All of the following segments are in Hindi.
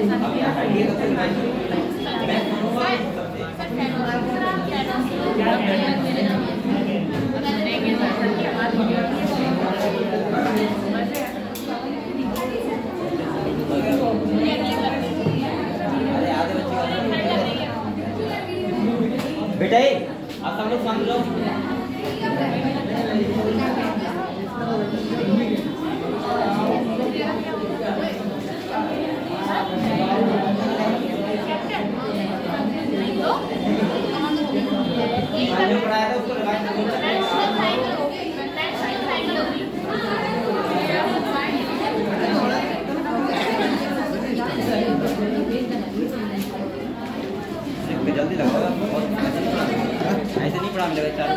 अब यहाँ आइडिया तो बेटा आप सब लोग समझ लो जो पढ़ाया था उसको रिवाइज जल्दी लगाओ ऐसे नहीं पढ़ा मिलेगा चार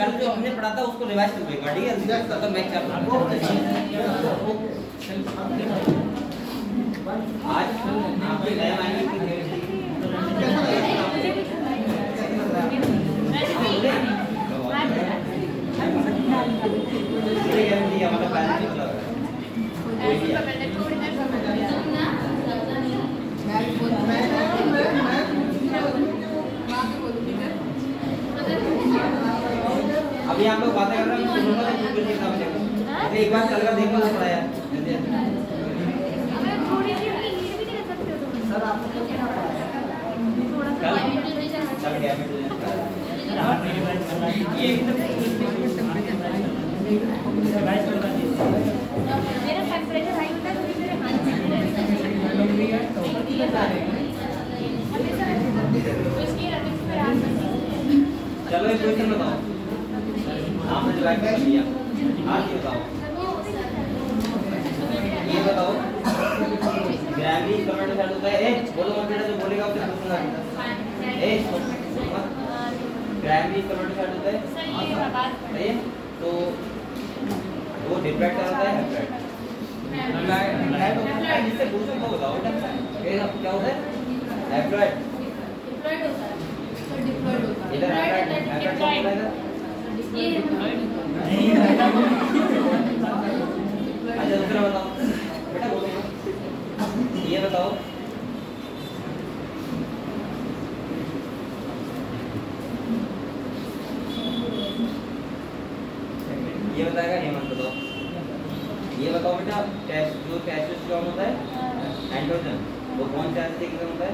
कल जो हमने पढ़ा था उसको रिवाइज कर देगा, ठीक है? तो मैं क्या आज आपके नए मायने की गारंटी हमारा प्लान अभी हम लोग बातें कर रहे हैं, एक बार चल कर देखो पढ़ाया थोड़ी सी इंग्लिश भी दे सकते हो तुम सर आप चल गया मेरा टेंपरेचर हाई होता है तो मेरे हाथ चलो एक क्वेश्चन बताओ, आपने जो कर लिया आज ये बताओ ग्रामरी कमेंट सेट होता है, बोलो मत बेटा, जो बोलेगा उसे पूछूंगा, ग्रामरी कमेंट सेट होता है, तो वो डिफरेंट होता है, हैप्राइड जिससे पूछो वो बताओ बेटा क्या होता है, हैप्राइड इधर हैप्राइड कौन बोलेगा? अच्छा दूसरा बताओ बेटा, बोलो ये बताओ ये बताएगा हेमंत, बताओ ये बताओ बेटा, जो टेस्टोस्टेरोन होता है एंड्रोजन, वो कौन सा एसिड होता है?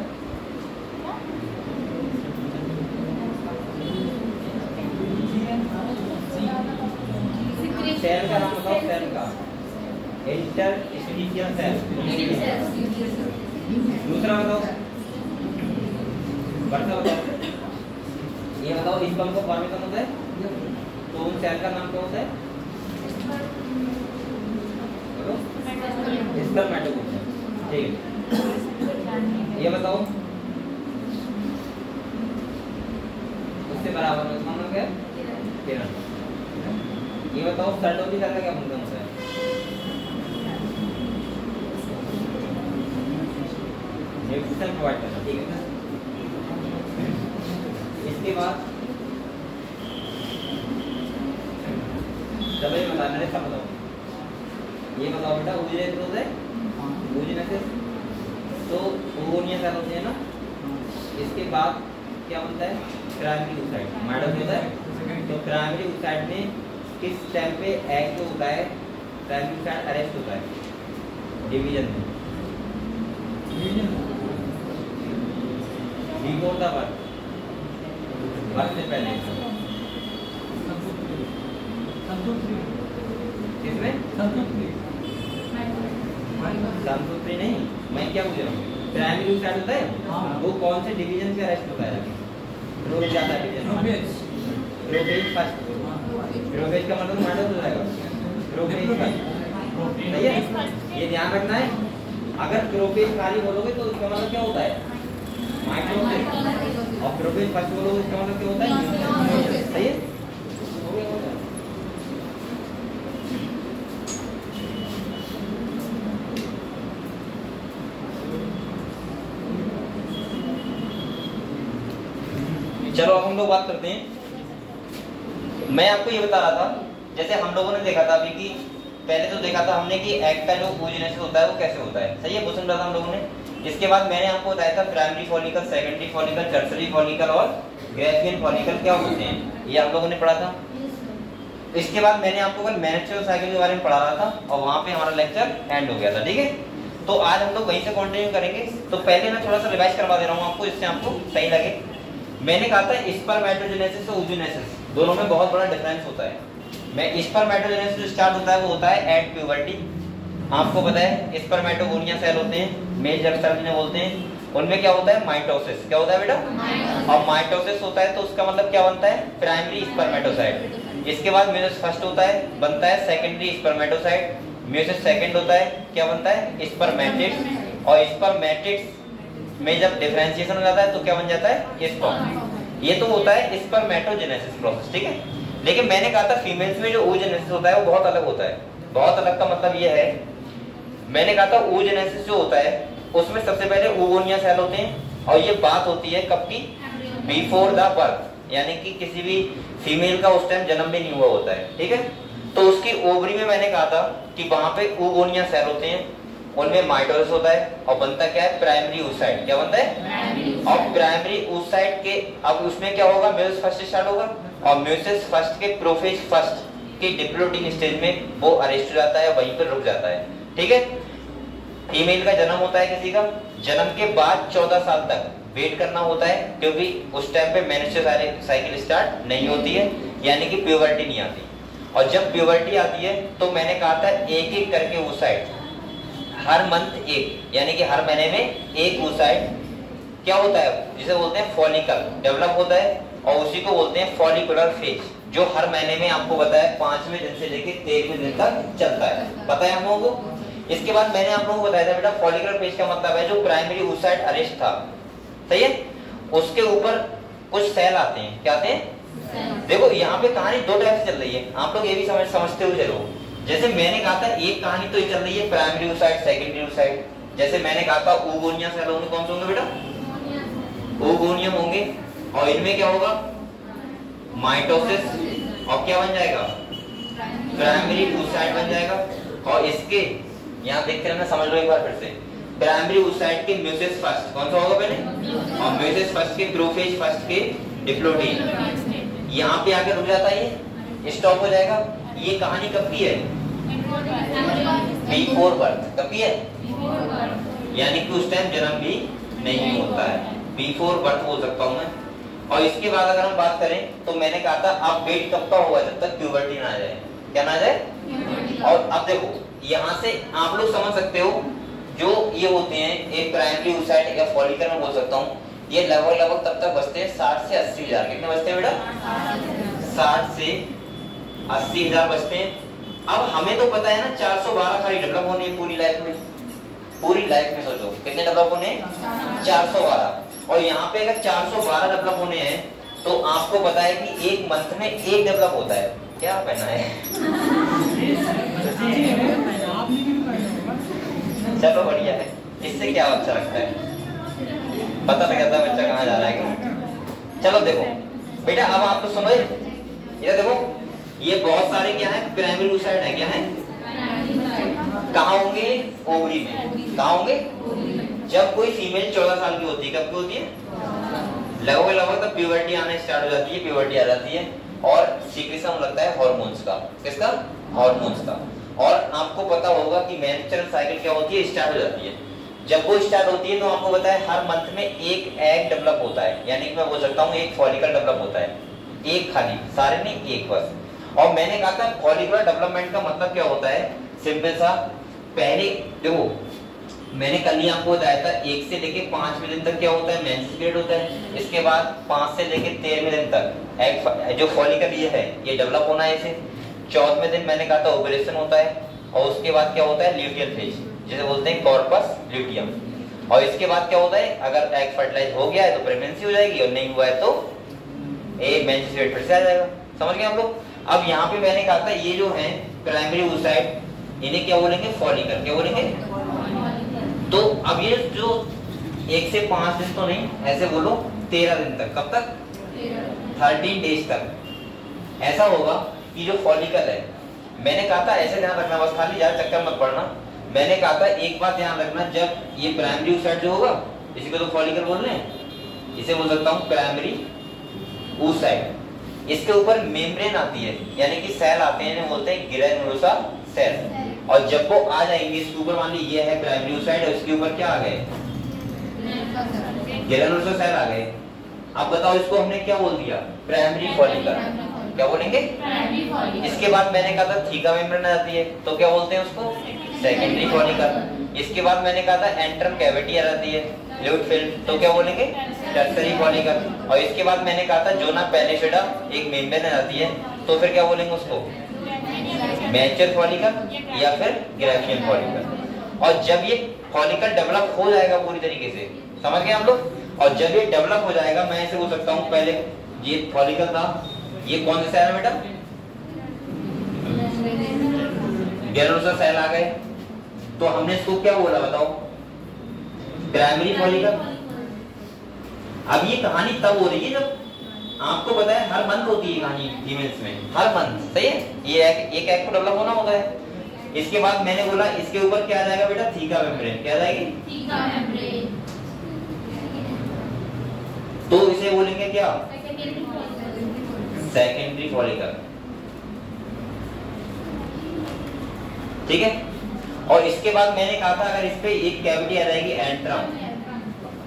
सेल का नाम बताओ, सेल का इंटरस्टिशियल सेल। दूसरा बताओ, बढ़ता बताओ, ये बताओ स्पर्म को फॉर्मेशन होता है तो उन सेल का नाम क्या होता है? स्पर्मेटोगोनिया, ठीक है। ये बताओ उससे बराबर में कौन हो गया? ये बताओ सर्टोफिकेट का क्या फंक्शन होता है? न्यूट्रिशन प्रोवाइड करना, ठीक है ना। इसके बाद चलो ये बताना है, सब बताओ। ये बताओ बेटा, ओविजेनेसिस होता है, ओविजेनेसिस तो ओवोनिया सेल होते हैं ना। इसके बाद क्या बनता है? प्राइमरी oocyte, माइटोसिस होता है। तो प्राइमरी oocyte में किस टाइम पे एग जो होता है, प्राइमरी oocyte अरेस्ट होता है डिवीजन में, बिफोर द बर्थ, बर्थ से पहले। किसमें? संतुत्री नहीं, मैं क्या पूछ रहा हूँ, प्राइमरी oocyte होता है वो कौन से डिवीजन पे अरेस्ट होता है? प्रोफेज जाता है डिवीजन, प्रोफेज फर्स्ट। प्रोफेज का मतलब माइटोसिस हो जाएगा, प्रोफेज फर्स्ट, सही है। ये ध्यान रखना है, अगर प्रोफेज खाली बोलोगे तो इसका मतलब क्या होता है? माइटोसिस। और प्रोफेज फर्स्ट बोलोगे इसका मतलब क्या होता है? सही है। चलो अब हम लोग बात करते हैं। मैं आपको ये बता रहा था, जैसे हम लोगों ने देखा था अभी कि पहले तो देखा था हमने कि एग का जो ओविजेनेसिस होता है वो कैसे होता है, सही है, वो समझा था हम लोगों ने। इसके बाद मैंने आपको बताया था primary follicle, secondary follicle, tertiary follicle और ग्रेफियन फॉलिकल क्या होते हैं, ये आप लोगों ने पढ़ा था। इसके बाद मैंने आपको कल मेंस्ट्रुअल साइकिल के बारे में पढ़ा रहा था और वहां पे हमारा लेक्चर एंड हो गया था, ठीक है। तो आज हम लोग वहीं से कंटिन्यू करेंगे। तो पहले मैं थोड़ा सा रिवाइज करवा दे रहा हूँ आपको, जिससे आपको सही लगे। मैंने कहा था स्पर्मेटोजेनेसिस और oogenesis दोनों में बहुत बड़ा डिफरेंस होता है। मैं स्पर्मेटोजेनेसिस जो स्टार्ट होता है वो होता है एट प्यूबर्टी। आपको पता है स्पर्मेटोगोनिया सेल होते हैं, मेल जर्म सेल जिन्हें बोलते हैं, उनमें क्या होता है? माइटोसिस। क्या होता है बेटा? और माइटोसिस होता है तो उसका मतलब क्या बनता है? Primary spermatocyte. इसके बाद म्यूसिस फर्स्ट होता है, बनता है सेकेंडरी स्पर्मेटोसाइट। म्यूसिस सेकंड होता है, क्या बनता है? स्पर्मेटिड्स। और स्पर्मेटिड्स में जब डिफरेंशिएशन हो जाता है तो क्या बन जाता है? स्पर्म। ये तो होता है स्पर्मेटोजेनेसिस प्रोसेस, ठीक है। लेकिन मैंने कहा था फीमेल्स में जो oogenesis होता है वो बहुत अलग होता है। बहुत अलग का मतलब ये है, मैंने कहा था oogenesis जो होता है उसमें सबसे पहले ओवोनिया सेल होते हैं। और ये बात होती है कब की? बिफोर द बर्थ, यानी कि किसी भी फीमेल का उस टाइम जन्म भी नहीं हुआ होता है, ठीक है। तो उसकी ओवरी में मैंने कहा था कि वहां पे ओवोनिया सेल होते हैं, उनमें माइटोसिस होता है और बनता क्या है? Primary oocyte। क्या बनता है? और प्राइमरी oocyte के अब उसमें क्या होगा? म्यूसिस फर्स्ट स्टार्ट होगा और म्यूसिस फर्स्ट के प्रोफेज फर्स्ट के डिप्लोइडिंग स्टेज में वो अरेस्ट हो जाता है, वहीं पर रुक जाता है, ठीक है। फीमेल का जन्म होता है किसी का, जन्म के बाद 14 साल तक वेट करना होता है, क्योंकि उस टाइम पे मेंस्ट्रुअल साइकिल स्टार्ट नहीं होती है, यानी कि प्यूबर्टी नहीं आती। और जब प्यूबर्टी आती है तो मैंने कहा था एक एक करके oocyte, हर मंथ एक, यानी कि हर महीने में एक oocyte क्या होता है? जिसे बोलते हैं फॉलिकल डेवलप होता है और उसी को बोलते हैं फॉलिकुलर फेज, जो हर महीने में आपको बताया 5वें दिन से लेकर 13वें दिन तक चलता है, पता है हम लोगों को। इसके बाद मैंने आप लोगों को बताया था बेटा फॉलिकुलर फेज का मतलब है जो प्राइमरी oocyte अरेस्ट था, सही है, उसके ऊपर कुछ सेल आते हैं। क्या आते हैं? देखो यहाँ पे कहानी दो टाइप से चल रही है, आप लोग ये भी समझते हुए चलो। जैसे मैंने कहा था एक कहानी तो ये चल रही है प्राइमरी oocyte, सेकेंडरी oocyte। जैसे मैंने कहा था oogonia सेल होंगे, कौन से होंगे बेटा? oogonia होंगे। और इनमें क्या होगा? माइटोसिस। और क्या बन जाएगा? प्राइमरी oocyte बन जाएगा। और इसके यहाँ देखते रहना, समझ लो एक बार फिर से। प्राइमरी oocyte के म्यूसिस फर्स्ट कौन सा होगा पहले? और म्यूसिस फर्स्ट के प्रोफेज फर्स्ट के डिप्लोइडिंग, यहाँ पे आके रुक जाता है, ये स्टॉप हो जाएगा। ये कहानी कब की है? Before birth. कब की है? यानी कि उस टाइम जन्म भी नहीं होता है, बिफोर बर्थ बोल सकता हूँ मैं। और इसके बाद अगर हम बात करें तो मैंने कहा था अब वेट कब का होगा? जब तक प्यूबर्टी ना आ जाए। क्या ना आ जाए? और अब देखो यहाँ से आप लोग समझ सकते हो, जो ये होते हैं एक प्राइमरी oocyte या फॉलिकल में बोल सकता हूँ, ये लगभग तब तक बचते हैं 60 से 80 हजार। कितने बचते हैं बेटा? 60 से 80 हजार बचते हैं। अब हमें तो पता है ना 412 खाली डेवलप होने हैं पूरी लाइफ में। पूरी लाइफ में सोचो कितने डेवलप होने हैं? 412। और यहाँ पे अगर 412 डेवलप होने हैं तो आपको पता है कि एक मंथ में एक डेवलप होता है। क्या पहना है? चलो बढ़िया है, इससे क्या अच्छा लगता है, पता लग जाता है बच्चा कहाँ जा रहा है। चलो देखो बेटा, अब आप तो सुनो, ये देखो, ये बहुत सारे क्या है, प्राइमरी oocyte है। क्या है? कहाँ होंगे? ओवरी में। कहाँ होंगे? जब कोई फीमेल 14 साल की होती है, कब की होती है? लगभग तब प्यूबर्टी आना स्टार्ट हो जाती है, प्यूबर्टी आ जाती है और सीक्रेशन लगता है हार्मोन्स का। किसका? हार्मोन्स का। और आपको पता होगा कि मेंस्ट्रुअल साइकिल क्या होती है, स्टार्ट हो जाती है। जब वो स्टार्ट होती है तो आपको पता है हर मंथ में एक एग डेवलप होता है, यानी कि मैं बोल सकता हूँ एक फॉलिकल डेवलप होता है, एक खाली, सारे नहीं, एक बस। और मैंने कहा था फॉलिकुलर डेवलपमेंट का मतलब क्या होता है, सिंपल सा, पहले देखो मैंने कल ही आपको बताया था 1 से लेके 5वें दिन तक क्या होता है, मेंसेस पीरियड होता है। इसके बाद 5 से लेके 13वें दिन तक एग जो फॉलिकल ये है ये डेवलप होना है इसे। 14वें दिन मैंने कहा था ओव्यूलेशन होता है और उसके बाद क्या होता है, ल्यूटियल फेज, जिसे बोलते हैं कॉर्पस ल्यूटियम। और इसके बाद क्या होता है, अगर एग फर्टिलाइज हो गया है तो प्रेगनेंसी हो जाएगी और नहीं हुआ है तो मेंसेस पीरियड फिर से आ जाएगा। समझ गए आप लोग? अब यहाँ पे मैंने कहा था ये जो है प्राइमरी oocyte, इन्हें क्या बोलेंगे, फॉलिकल। क्या बोलेंगे? तो अब ये जो 1 से 5 दिन तो नहीं, ऐसे बोलो 13 दिन तक। कब तक? 13 डेज तक। ऐसा होगा कि जो फॉलिकल है, मैंने कहा था ऐसे ध्यान रखना, बस खाली ज्यादा चक्कर मत पड़ना। मैंने कहा था एक बात ध्यान रखना, जब ये प्राइमरी oocyte जो होगा, इसी को तो फॉलिकल बोल रहे हैं, इसे बोल सकता हूँ प्राइमरी oocyte। इसके ऊपर मेम्ब्रेन आती है, यानी कि सेल आते हैं, इन्हें बोलते हैं ग्रैनुलोसा सेल। और जब वो आ जाएंगे इसके ऊपर, मान ली ये है प्राइमरी oocyte और इसके ऊपर क्या आ गए, ग्रैनुलोसा सेल आ गए। अब बताओ इसको हमने क्या बोल दिया, प्राइमरी फॉलिकल। क्या बोलेंगे? इसके बाद मैंने कहा था थीका मेम्ब्रेन आ जाती है, तो क्या बोलते हैं उसको, सेकेंडरी फॉलिकल। इसके बाद मैंने कहा था एंट्रम कैविटी आ जाती है, लिक्विड फिल्म, तो क्या बोलेंगे, टर्सरी फॉलिकल। और इसके बाद मैंने कहा था जोना पैलिसिडा एक मेम्ब्रेन आ जाती है, तो फिर क्या बोलेंगे उसको, मैच्योर फॉलिकल या फिर ग्रेफियन फॉलिकल। और जब ये फॉलिकल डेवलप हो जाएगा पूरी तरीके से, समझ गए हम लोग, और जब ये डेवलप हो जाएगा, मैं ऐसे बोल सकता हूँ, पहले ये फॉलिकल था, ये कौन सा सेल है बेटा, ग्रैनुलोसा सेल आ गए, तो हमने इसको क्या बोला बताओ, प्राइमरी फॉलिकल। अब ये कहानी तब हो रही है जब आपको पता है हर मंथ होती है कहानी फीमेल्स में, हर मंथ, सही है, ये एक एग को डेवलप होना होता है। इसके बाद मैंने बोला इसके ऊपर क्या आ जाएगा बेटा, थीका मेम्ब्रेन। क्या आ जाएगी, थीका मेम्ब्रेन। तो इसे बोलेंगे क्या, सेकेंडरी फॉलिकल। ठीक है। और इसके बाद मैंने कहा था अगर इस पे एक कैविटी आ जाएगी एंट्रम,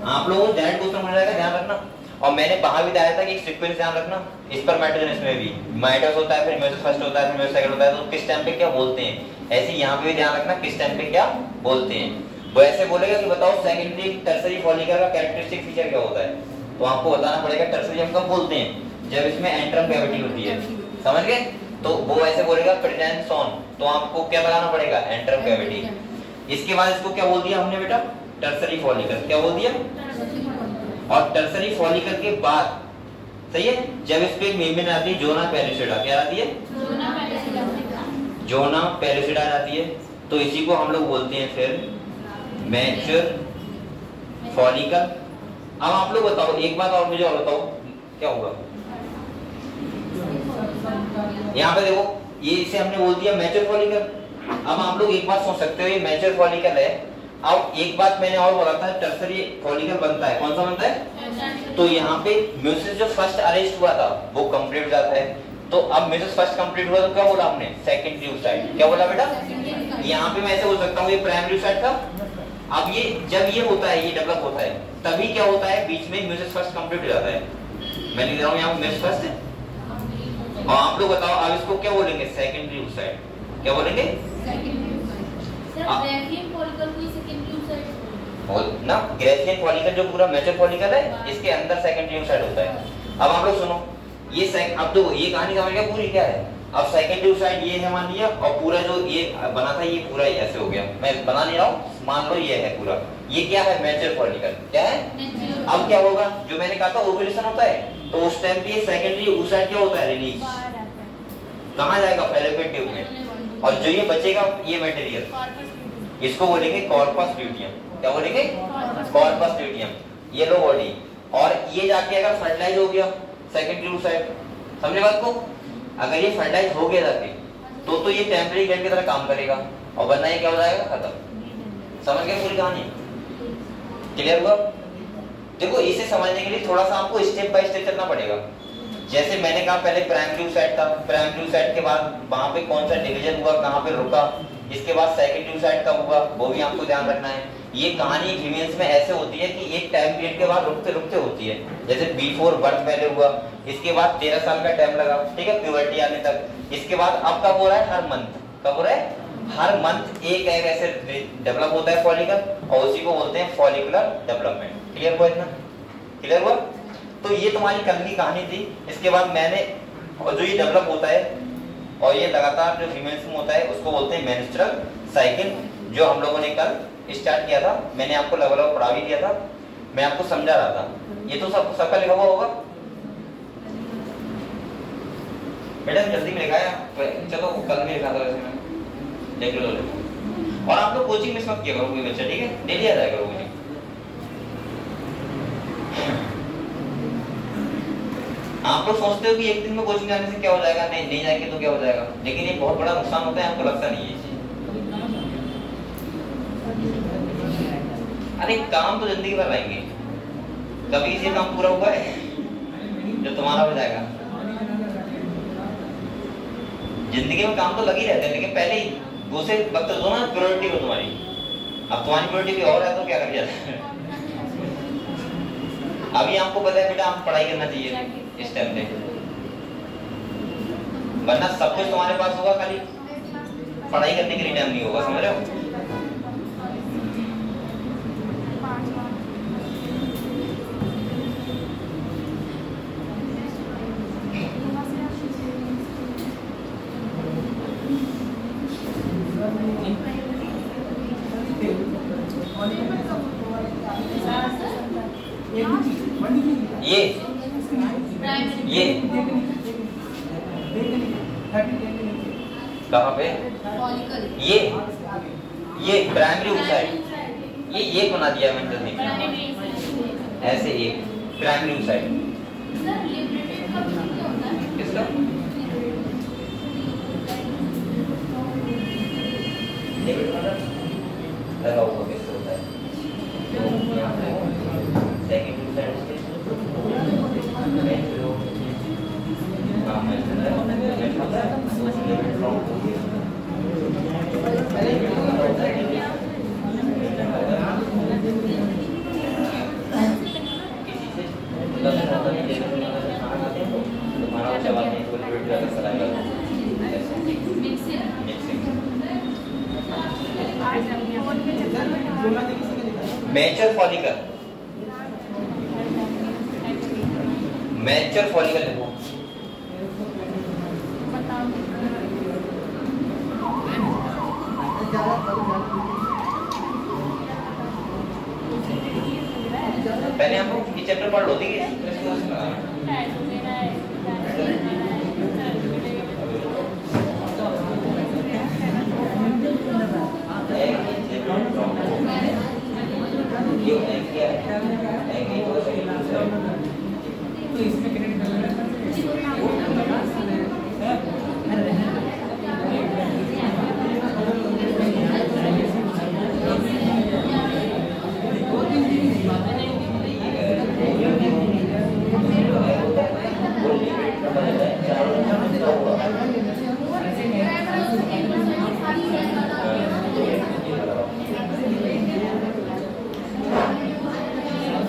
आप लोगों को डायरेक्ट क्वेश्चन मिल जाएगा, ध्यान रखना। और मैंने वहां भी बताया था कि एक सीक्वेंस ध्यान रखना, स्पर्मेटोजेनेसिस में भी माइटोसिस होता है, फिर मेयोसिस फर्स्ट होता है, फिर मेयोसिस सेकंड होता है, तो किस टाइम पे क्या बोलते हैं, ऐसे यहाँ पे भी ध्यान रखना किस टाइम पे क्या बोलते हैं। वो ऐसे बोलेगा कि बताओ सेकेंडरी टर्सरी फॉलिकल का कैरेक्टरिस्टिक फीचर क्या होता है, तो आपको बताना पड़ेगा टर्सरी हम कब बोलते हैं, जब इसमें एंट्रम कैविटी होती है, समझ गए। तो वो ऐसे बोलेगा प्रेजेंस ऑन, तो आपको क्या लगाना पड़ेगा, एंट्रम कैविटी। इसके बाद इसको क्या बोल दिया हमने बेटा, टर्सरी फॉलिकल। क्या बोल दिया, और टर्सरी फॉलिकल के बाद, सही है, जब इस पे मेम्ब्रेन आती है जोना पैलिसिडा, क्या आती है, जोना पैलिसिडा आती है, तो इसी को हम लोग बोलते हैं फिर मैच्योर फॉलिकल। अब आप लोग बताओ एक बात और, मुझे और बताओ क्या होगा, यहाँ पे देखो ये इसे हमने बोल दिया मैच्योर फॉलिकल। अब आप लोग एक बात सोच सकते हो, ये मैच्योर फॉलिकल है। अब एक बात मैंने और बोला था, टर्सरी फॉलिकल बनता है, कौन सा बनता है, तो यहाँ पे मेयोसिस जो फर्स्ट अरेस्ट हुआ था वो कंप्लीट हो जाता है। तो अब मेयोसिस फर्स्ट कंप्लीट हुआ तो क्या बोला हमने, सेकेंडरी oocyte। क्या बोला बेटा, यहाँ पे मैं ऐसे बोल सकता हूँ ये प्राइमरी oocyte था। अब ये जब ये होता है, ये डेवलप होता है, तभी क्या होता है, बीच में मेयोसिस फर्स्ट कंप्लीट हो जाता है। मैं लिख रहा हूँ यहाँ मेयोसिस फर्स्ट है। और आप लोग बताओ अब इसको क्या बोलेंगे, सेकेंडरी oocyte। क्या बोलेंगे, ना ग्रेफियन फॉलिकल जो पूरा मैच्योर फॉलिकल है, इसके अंदर सेकेंडरी oocyte होता है। अब आप लोग सुनो, ये अब तो ये कहानी समझ गया पूरी क्या है। अब सेकेंडरी oocyte ये है मान लिया, और पूरा जो ये बना था ये पूरा ऐसे हो गया, मैं बना नहीं रहा हूँ, मान लो ये है पूरा, ये क्या है, मैच्योर फॉलिकल। क्या है, अब क्या होगा, जो मैंने कहा था ओव्यूलेशन होता है, तो उस टाइम पे सेकेंडरी oocyte क्या होता है, रिलीज, कहाँ जाएगा? फैलोपियन ट्यूब में। और जो ये बचेगा ये मटेरियल, इसको बोलेंगे कॉर्पस ल्यूटियम। क्या बोलेंगे? Corpus luteum, yellow body. और ये जाके अगर फर्टिलाइज हो गया सेकेंडरी साइड, समझे बात को? अगर ये फर्टिलाइज हो गया जाके तो ये टेम्परेरी ग्लैंड की तरह काम करेगा, और वरना ये क्या हो जाएगा? खत्म। समझ गए पूरी कहानी? क्लियर हुआ? देखो इसे समझने के लिए थोड़ा सा आपको स्टेप बाय स्टेप चलना पड़ेगा। जैसे मैंने कहा पहले प्राइमरी साइड था, प्राइमरी साइड के बाद वहां पे कौन सा डिवीजन हुआ, कहां पे रुका, इसके बाद सेकेंडरी साइड कब हुआ, वो भी आपको ध्यान रखना है। ये कहानी फीमेल्स में ऐसे होती है कि एक टाइम पीरियड के बाद रुकते रुकते होती है। जैसे बिफोर बर्थ पहले हुआ, इसके बाद 13 साल का टाइम लगा, ठीक है, प्यूबर्टी आने तक। इसके बाद अब कब हो रहा है? हर मंथ। कब हो रहा है? हर मंथ एक एग ऐसे डेवलप होता है फॉलिकल, और उसी को बोलते हैं फॉलिकुलर डेवलपमेंट। क्लियर हुआ इतना? क्लियर हुआ? तो ये तुम्हारी कल की कहानी थी। इसके बाद मैंने, और जो ये डेवलप होता है और ये लगातार जो फीमेल्स में होता है उसको बोलते हैं मेंस्ट्रुअल साइकिल, जो हम लोगों ने कल स्टार्ट किया था। मैंने आपको लगभग पढ़ा भी दिया था, मैं आपको समझा रहा था। ये तो सबका लिखा हुआ होगा बेटा, जल्दी में लिखा है। चलो कल में लिखा था वैसे, मैं देख लो। और आप लोग कोचिंग मिस मत किया करो कोई बच्चा, ठीक है? डेली आ जाया करो कोचिंग। आप लोग सोचते हो कि एक दिन में कोचिंग जाने से क्या हो जाएगा, नहीं जाएंगे तो क्या हो जाएगा, लेकिन ये बहुत बड़ा नुकसान होता है, आपको लगता नहीं है। अरे काम तो जिंदगी भर रहेंगे, कभी से काम पूरा हुआ है जो तुम्हारा हो जाएगा? जिंदगी में काम तो लगी रहते हैं, लेकिन पहले ही दूसरे वक्त दो ना प्रायोरिटी हो तुम्हारी। अब तुम्हारी प्रायोरिटी और है तो क्या कर दिया? अभी आपको पता है बेटा, आप पढ़ाई करना चाहिए इस टाइम पे, वरना सब कुछ तुम्हारे पास होगा, खाली पढ़ाई करने के लिए टाइम नहीं होगा। समझ रहे हो? ये कहाँ पे? ये प्राइमरी साइड, ये बना दिया मैंने ऐसे, एक प्राइमरी साइड किसका? लगा हुआ कैसे होता है? Secondary side mature follicle, mature follicle देखो, पहले हम लोग ये चैप्टर पढ़ लो, ठीक है?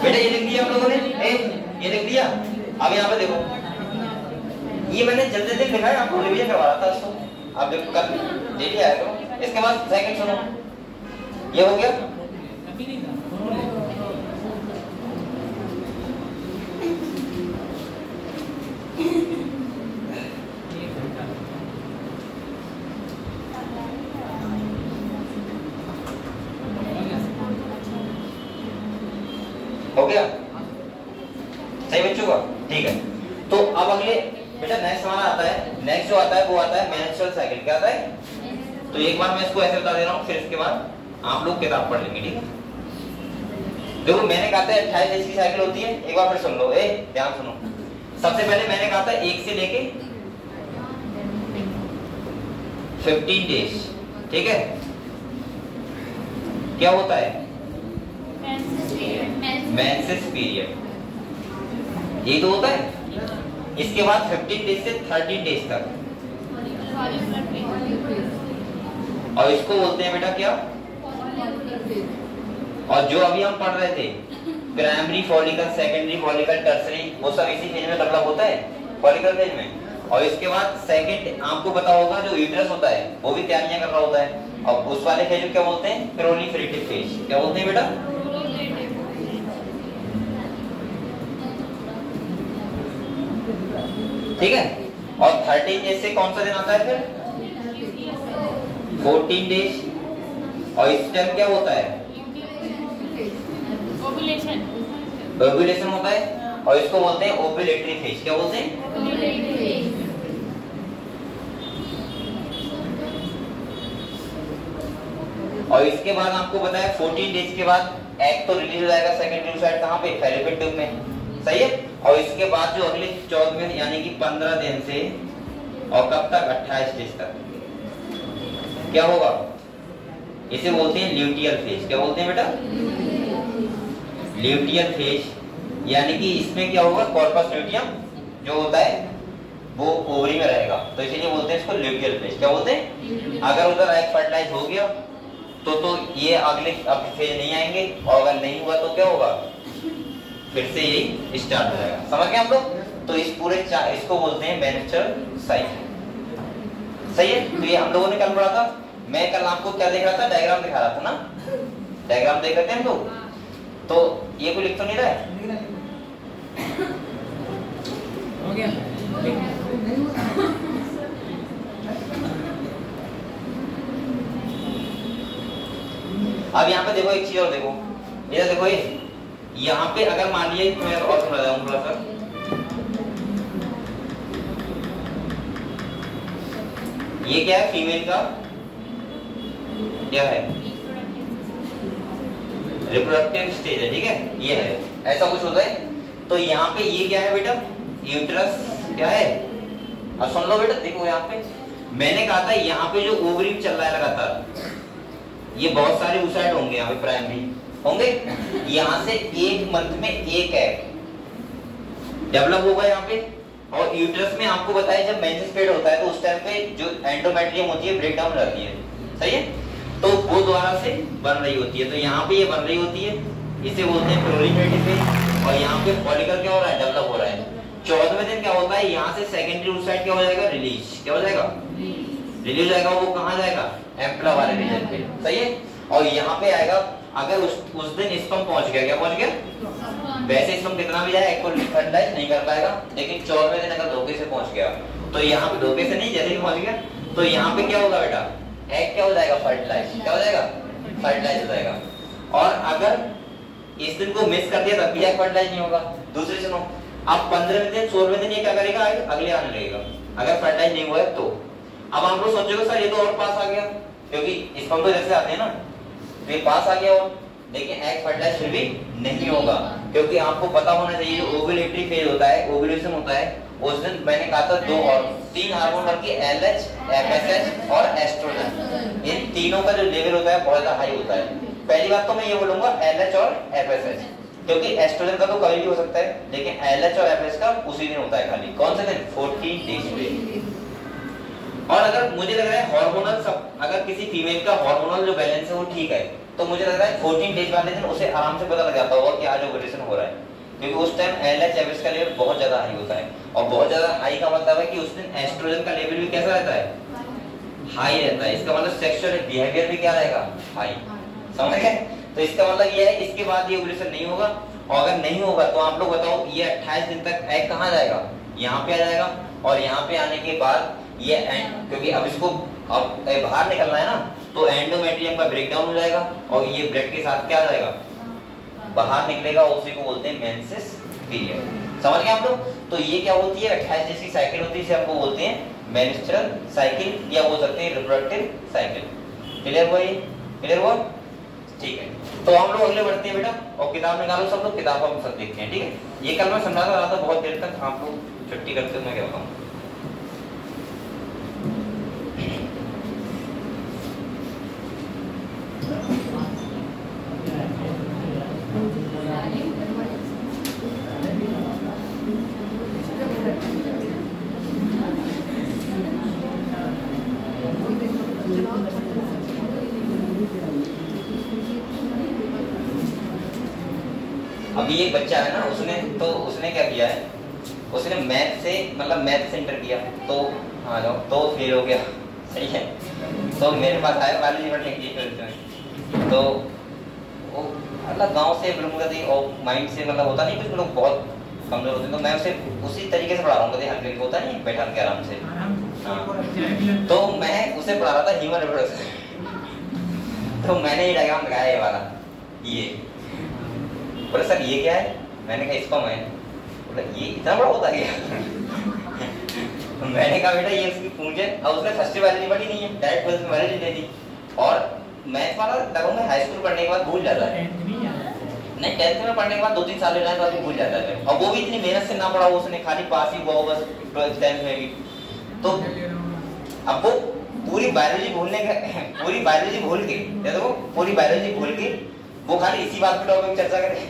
बेटा ये लिख दिया हम लोगों ने, ये लिख दिया। अब यहाँ पे देखो, ये मैंने जल्दी जल्दी लिखा है, आपको रिवीजन करवा रहा था इसको, आप देखो कल डेली आया करो। इसके बाद सेकंड सुनो, ये हो गया। हो गया सही बच्चों का? ठीक है, तो अब अगले बेटा नेक्स्ट हमारा आता है, नेक्स्ट जो आता है वो आता है मेंस्ट्रुअल साइकिल। क्या आता है? तो एक बार मैं इसको ऐसे बता दे रहा हूँ, फिर इसके बाद आप लोग किताब पढ़ लेंगे, ठीक है? देखो मैंने कहा था 28 डेज की साइकिल होती है, एक बार फिर सुन लो, ध्यान सुनो। सबसे पहले मैंने कहा था 1 से लेके 15 डेज, ठीक है? क्या होता है? मेंसेस पीरियड, ये तो होता है। इसके बाद 15 डेज से 30 डेज तक, और इसको बोलते हैं बेटा क्या? और जो अभी हम पढ़ रहे थे primary follicle, secondary follicle, tertiary, वो सब इसी फेज में डेवलप होता है, फॉलिकल फेज में। और इसके बाद सेकंड आपको पता होगा जो यूट्रस होता है वो भी तैयारियां कर रहा होता है, और उस वाले फेज को क्या बोलते हैं? Proliferative phase. क्या बोलते हैं बेटा? ठीक है। और 13 डेज से कौन सा दिन आता है फिर? 14 डेज। और इस टाइम क्या होता है? ओव्यूलेशन होता है, और इसको बोलते हैं ओव्यूलेटरी फेज। क्या बोलते हैं? और इसके बाद आपको पता है 14 डेज के बाद एग तो रिलीज हो जाएगा सेकेंडरी साइड, कहां पे? फैलोपियन ट्यूब में, सही है। और इसके बाद जो अगले 14वें यानी कि 15 दिन से और कब तक? 28 डेज तक क्या होगा? इसे बोलते हैं ल्यूटियल फेज। क्या बोलते हैं बेटा? Luteal phase. यानी कि इसमें क्या होगा? कॉर्पस ल्यूटियम जो होता है वो ओवरी में रहेगा, तो इसीलिए बोलते हैं इसको ल्यूटियल फेज। क्या बोलते हैं? अगर उधर एग फर्टिलाइज हो गया तो ये अगले अब फेज नहीं आएंगे, और अगर नहीं हुआ तो क्या होगा? फिर से यही स्टार्ट हो जाएगा। समझ गए हम लोग? तो इस पूरे इसको बोलते हैं मेंस्ट्रुअल साइकिल, सही है। तो ये हम लोगों ने कल पढ़ा था। मैं कल आपको क्या देख रहा था? डायग्राम दिखा रहा था ना, डायग्राम देख रहे थे हम लोग। तो ये कोई लिख तो नहीं रहा है? हो गया। अब यहाँ पे देखो एक चीज और देखो, ये देखो, ये यहाँ पे अगर मान लिया, मैं और समझा दूं थोड़ा सा। ये क्या है? फीमेल का क्या है? रिप्रोडक्टिव स्टेज है, ठीक है? ये है, ऐसा कुछ होता है। तो यहाँ पे ये क्या है बेटा? यूट्रस क्या है? अब सुन लो बेटा, देखो यहाँ पे मैंने कहा था यहाँ पे जो ओवरी चल रहा है लगातार, ये बहुत सारे oocyte होंगे यहाँ पे, प्राइमरी होंगे। यहाँ से एक मंथ में एक एग डेवलप होगा यहाँ पे। और यूट्रस में आपको बताया जब मेंसेस पीरियड होता है तो उस टाइम पे जो एंडोमेट्रियम होती है ब्रेक डाउन रहती है, सही है। तो वो द्वारा से बन रही होती है, तो यहाँ पे ये बन रही होती है, इसे बोलते हैं प्रोलिफरेटिव फेज। और यहाँ पे फॉलिकल क्या हो रहा है? डेवलप हो रहा है। 14वें दिन क्या होता है? यहाँ से सेकेंडरी oocyte क्या हो जाएगा? रिलीज। क्या हो जाएगा? रिलीज हो जाएगा। वो कहाँ जाएगा? एम्पला वाले रीजन पे, सही है। और यहाँ पे आएगा, अगर उस दिन स्पर्म पहुंच गया, क्या पहुंच गया? वैसे स्पर्म कितना भी जाए एग को फर्टिलाइज नहीं कर पाएगा, लेकिन 14वें दिन अगर धोखे से पहुंच गया, तो यहाँ पे धोखे से नहीं, जैसे ही पहुंच गया तो यहाँ पे क्या होगा बेटा? एग क्या हो जाएगा? फर्टिलाइज। क्या हो जाएगा? फर्टिलाइज हो जाएगा। और अगर इस दिन को मिस कर दिया तब भी एग फर्टिलाइज नहीं होगा। दूसरी सुनो, अब 15वें दिन 16वें दिन ये क्या करेगा? अगले आने लगेगा, अगर फर्टिलाइज नहीं हुआ है तो। अब आप लोग सोचोगे सर ये तो और पास आ गया, क्योंकि स्पर्म तो जैसे आते हैं ना, तो ये पास आ गया, और लेकिन एग फर्टिलाइज फिर भी नहीं होगा, क्योंकि आपको पता होना चाहिए जो ओव्यूलेटरी फेज होता है, ओव्यूलेशन होता है, उस दिन मैंने कहा था 2 और 3 हार्मोन बल्कि LH, FSH और एस्ट्रोजन, इन तीनों का जो लेवल होता है बहुत ज्यादा हाई होता है। पहली बात तो मैं ये बोलूंगा LH और FSH, क्योंकि एस्ट्रोजन का तो कभी भी हो सकता है, लेकिन LH और FSH का उसी दिन होता है खाली। कौन से दिन? 14 डेज पे। और अगर मुझे लग रहा है हार्मोनल सब, अगर किसी फीमेल का हार्मोनल जो बैलेंस है वो ठीक है, तो मुझे लग रहा है 14 डेज वाले दिन उसे आराम से पता लग जाता होगा कि आज ओव्यूलेशन हो रहा है, क्योंकि उस टाइम LH FSH का लेवल बहुत ज्यादा हाई होता है। और बहुत ज्यादा हाई का मतलब है कि उस दिन एस्ट्रोजन का लेवल भी कैसा रहता है? हाई रहता है। इसका मतलब सेक्सुअल बिहेवियर भी क्या रहेगा? हाई। समझ गए? तो इसका मतलब ये है इसके बाद ये ओव्यूलेशन नहीं होगा, और अगर नहीं होगा तो आप लोग बताओ ये 28 दिन तक एग कहाँ जाएगा? यहाँ पे आ जाएगा। और यहाँ पे आने के बाद ये क्योंकि अब इसको अब बाहर निकलना है ना, तो एंडोमेट्रियम का ब्रेकडाउन हो जाएगा, और ये ब्लड के साथ क्या जाएगा? बाहर निकलेगा, उसी को बोलते हैं मेंसेस पीरियड। समझ गए आप लोग? तो ये क्या होती है 28 डेज की साइकिल होती है, इसे हमको बोलते हैं मेंस्ट्रुअल साइकिल या बोल सकते हैं रिप्रोडक्टिव साइकिल। क्लियर हुआ ये? क्लियर हुआ? ठीक है, तो हम लोग अगले बढ़ते हैं बेटा, और किताब निकालो सब लोग, किताब हम सब देखते हैं। ठीक है, ये कल मैं समझाता रहा था बहुत देर तक, आप लोग छुट्टी करते हो मैं क्या बताऊं। अभी एक बच्चा है ना, उसने क्या किया है, उसने मैथ से मतलब मैथ सेंटर किया, तो हाँ जाओ, तो फेल हो गया। सही है, तो मेरे पास आया बायोलॉजी पढ़ने के लिए, तो वो मतलब गांव से बिलोंग करते हैं और माइंड से मतलब होता नहीं, कुछ लोग बहुत कमजोर होते हैं, तो मैं उसे उसी तरीके से पढ़ा रहा हूँ, कभी हल्के होता नहीं, बैठा के आराम से। हाँ, तो मैं उसे पढ़ा रहा था ह्यूमन रिप्रोडक्शन, तो मैंने ये डायग्राम लगाया ये वाला, ये बोले सर ये क्या है, मैंने कहा स्पर्म है, बोला ये इतना बड़ा होता है मैंने कहा बेटा ये उसकी पूंछ है, और उसने फर्स्ट बायोलॉजी पढ़ी नहीं है, डायरेक्ट ट्वेल्थ में बायोलॉजी ले दी, और मैथ्स वाला लगभग में हाई स्कूल पढ़ने के बाद भूल जाता है, नहीं 10th में पढ़ने के बाद 2-3 साल रहने के बाद भूल जाता है, और वो भी इतनी मेहनत से ना पढ़ा, उसने खाली पास ही हुआ बस 12th 10th में भी, तो अब वो पूरी बायोलॉजी भूल के, देखो पूरी बायोलॉजी भूल के वो खाली इसी बात पे टॉपिक चर्चा करे।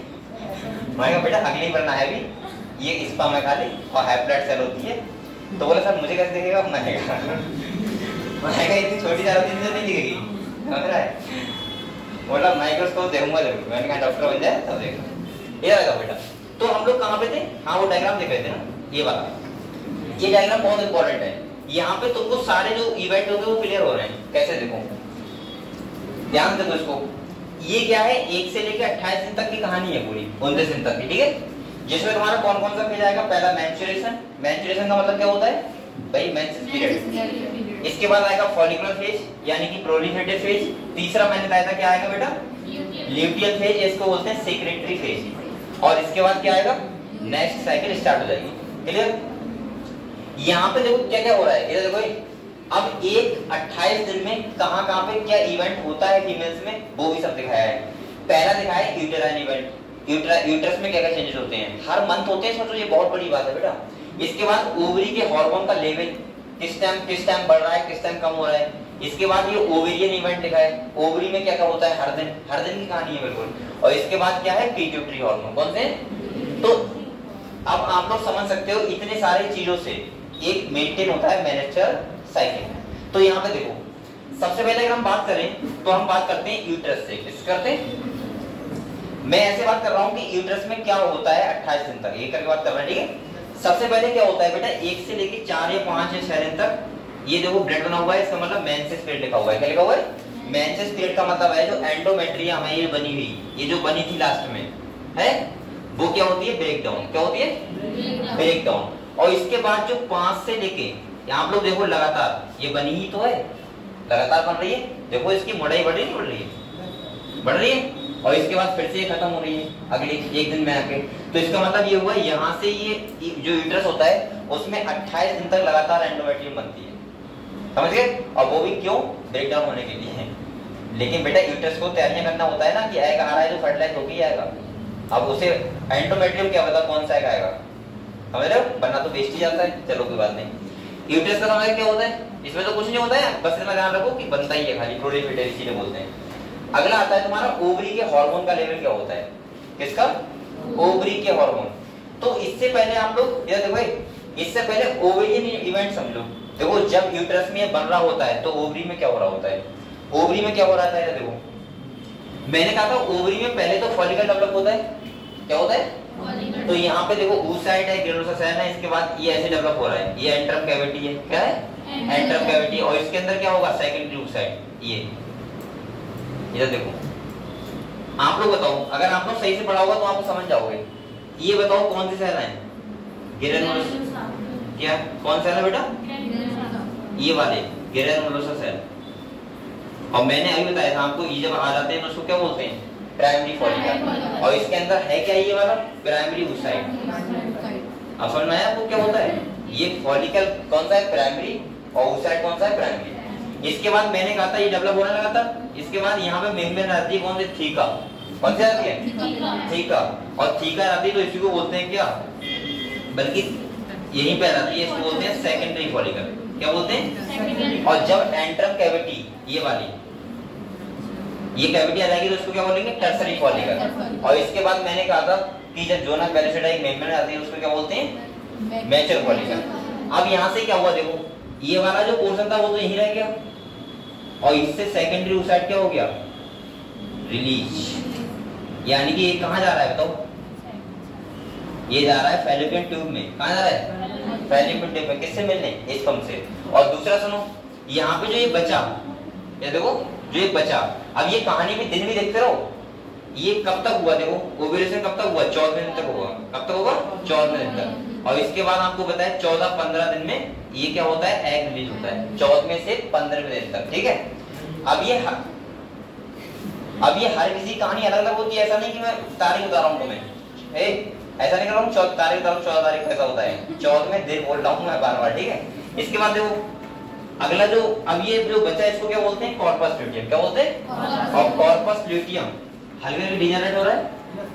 मैं कहा बेटा अगली पढ़ना है भी, ये स्पर्म है खाली और हैप्लॉइड सेल होती है, तो बोला सर मुझे कैसे दिखेगा, मैंने कहा इतनी छोटी ज़्यादा चीज़ नहीं दिखेगी, समझ रहा है, बोला माइक्रोस्कोप देखूंगा जरूर, मैंने कहा डॉक्टर बन जाए तब देखो। ये रहेगा बेटा, तो हम लोग कहाँ पे थे, हाँ वो डायग्राम देख रहे थे ना, ये वाला, ये डायग्राम बहुत इंपॉर्टेंट है, यहाँ पे तुमको सारे जो इवेंट होंगे वो क्लियर हो रहे हैं, कैसे देखो, ध्यान दो इसको, ये क्या है 1 से लेकर 28 दिन तक की कहानी है पूरी, 29 दिन तक की, ठीक है, जिसमें तुम्हारा कौन कौन सा फेज आएगा, पहला मेंस्ट्रुएशन, मेंस्ट्रुएशन का मतलब क्या होता है भाई, मेंसेस पीरियड, इसके बाद आएगा फॉलिकुलर फेज यानी कि प्रोलिफेरेटिव फेज, तीसरा मैंने बताया था क्या आएगा बेटा, ल्यूटियल फेज, इसको बोलते हैं सेक्रेटरी फेज, और इसके बाद क्या आएगा, नेक्स्ट साइकिल स्टार्ट हो जाएगी। क्लियर? यहाँ पे देखो क्या क्या हो रहा है, इधर देखो, अब एक 28 दिन में कहाँ पे क्या इवेंट होता है फीमेल्स में, वो भी सब दिखाया है। पहला दिखाया है यूटेराइन इवेंट, यूट्रस में क्या क्या चेंजेस होते हैं, हर मंथ होते हैं, सोचो ये बहुत बड़ी बात है बेटा। इसके बाद ओवरी के हार्मोन का लेवल किस टाइम बढ़ रहा है, किस टाइम कम हो रहा है। इसके बाद ये ओवेरियन इवेंट लिखा है, ओवरी में क्या क्या होता है, हर दिन की कहानी है बिल्कुल। और इसके बाद क्या है, पिट्यूटरी हार्मोन, कौन से। तो अब आप लोग समझ सकते हो इतने सारे चीजों से एक मेंटेन होता है मेंस्ट्रुअल साइकिल। तो यहाँ पे देखो, सबसे पहले अगर हम बात करें तो हम बात करते हैं यूट्रस से, किस करते हैं, मैं ऐसे बात कर रहा हूँ कि यूट्रस में क्या होता है 28 दिन तक, ये करके बात कर रहे हैं, ठीक है। सबसे पहले क्या होता है बेटा, 1 से लेके 4 या 5 या 6 दिन तक, ये देखो ब्लड बना हुआ है, इसका मतलब मेंसेस पीरियड लिखा हुआ है। क्या लिखा हुआ है, मेंसेस पीरियड का मतलब है जो एंडोमेट्रियम है ये बनी हुई, ये जो बनी थी लास्ट में है, वो क्या होती है, ब्रेक डाउन। क्या होती है, ब्रेक डाउन। और इसके बाद जो 5 से लेके, यहाँ आप लोग देखो लगातार ये बनी ही तो है, लगातार बन रही है, देखो इसकी मोटाई बढ़ रही है, बढ़ रही है, बढ़ रही है, और इसके बाद फिर से ये खत्म हो रही है अगले 1 दिन में आके। तो इसका मतलब ये हुआ, यहाँ से ये जो यूट्रस होता है उसमें 28 दिन तक लगातार एंडोमेट्रियम बनती है, समझ गए। और वो भी क्यों, ब्रेक डाउन होने के लिए है। लेकिन बेटा यूट्रस को तैयारियां करना होता है ना, कि आएगा आ रहा है तो फर्टिलाइज होके ही आएगा। अब उसे एंडोमेट्रियम क्या पता कौन सा आएगा, समझ रहे हो, बनना तो वेस्ट ही जाता है, चलो कोई बात नहीं। यूट्रस का समझ क्या होता है, इसमें तो कुछ नहीं होता है, बस इतना ध्यान रखो कि बनता ही है खाली, प्रोलिफेरेटिव इसीलिए बोलते हैं। अगला आता है तुम्हारा ओवरी के हार्मोन का लेवल क्या होता है, किसका, ओवरी के हार्मोन। तो इससे पहले आप लोग ये देखो, इससे पहले ओवेरियन इवेंट समझो। देखो जब यूट्रस में बन रहा होता है तो ओवरी में क्या हो रहा होता है, ओवरी में क्या हो रहा था, देखो मैंने कहा था ओवरी में पहले तो फॉलिकल डेवलप होता है, क्या होता है, तो यहाँ पे देखो oocyte है, ग्रेनुलोसाइट है, इसके बाद ये ऐसे डेवलप हो रहा है, ये एंट्रम कैविटी है, क्या है, एंट्रम कैविटी, और इसके अंदर क्या होगा, सेकेंडरी oocyte। ये इधर देखो, आप लोग बताओ, अगर आप लोग सही से पढ़ा होगा तो आपको समझ जाओगे। ये बताओ कौन सी सेल है, ग्रेनुलोसा, क्या कौन सेल है बेटा, ये वाले ग्रेनुलोसा सेल। और मैंने अभी बताया था आपको, ये जब आ जाते हैं तो उसको क्या बोलते हैं, प्राइमरी फॉलिकल। और इसके अंदर है क्या, ये वाला प्राइमरी oocyte, अब समझ में आया आपको क्या होता है? ये फॉलिकल कौन सा है? प्राइमरी, और उस साइड कौन सा है? प्राइमरी। इसके बाद मैंने कहा था ये डेवलप होने लगा था। इसके बाद यहाँ पे मेम्ब्रेन आती है, कौन सी? थीका। कौन सी आती है? थीका। और थीका आती है तो इसी को बोलते हैं क्या? बल्कि यहीं पे आती है, इसको बोलते हैं सेकेंडरी फॉलिकल। क्या बोलते हैं? और जब एंट्रम कैविटी, ये वाली ये कैविटी आ जाएगी तो इसको क्या बोलेंगे? Tertiary follicle. और इसके बाद मैंने कहा था कि जब जोना पेरिसाइटिक मेम्ब्रेन आती है उसको क्या बोलते हैं? Mature follicle. अब यहाँ से क्या हुआ देखो, ये वाला जो पोर्शन था वो तो यहीं रह गया, और इससे सेकेंडरी उस साइड क्या हो गया? रिलीज। यानी कि ये कहाँ जा रहा है बताओ? ये जा रहा है फैलोपियन ट्यूब में। कहाँ जा रहा है? फैलोपियन ट्यूब में। किससे मिलने? स्पर्म से। और दूसरा सुनो, यहाँ पे जो ये बचा, ये देखो जो ये बचा, अब ये कहानी में दिन भी देखते रहो, ये कब तक हुआ देखो? ओव्यूलेशन कब तक हुआ? 14 दिन तक हुआ। कब तक होगा? 14 दिन तक। और इसके बाद आपको बताया 14-15 दिन में ये क्या होता है? एग रिलीज होता है, 14वें से 15वें दिन तक। ठीक है। अब ये हर किसी कहानी अलग अलग होती है। ऐसा नहीं कि मैं तारीख बता रहा हूँ तुम्हें, ऐसा नहीं कर रहा हूँ तारीख बता रहा हूँ 14 तारीख कैसा होता है, 14वें दिन बोल रहा हूँ मैं बार बार। ठीक है। इसके बाद देखो अगला जो अब ये जो बचा है इसको क्या बोलते हैं? Corpus luteum. क्या बोलते हैं? और कॉर्पस ल्यूटियम हल्के डिजेनरेट हो रहा है।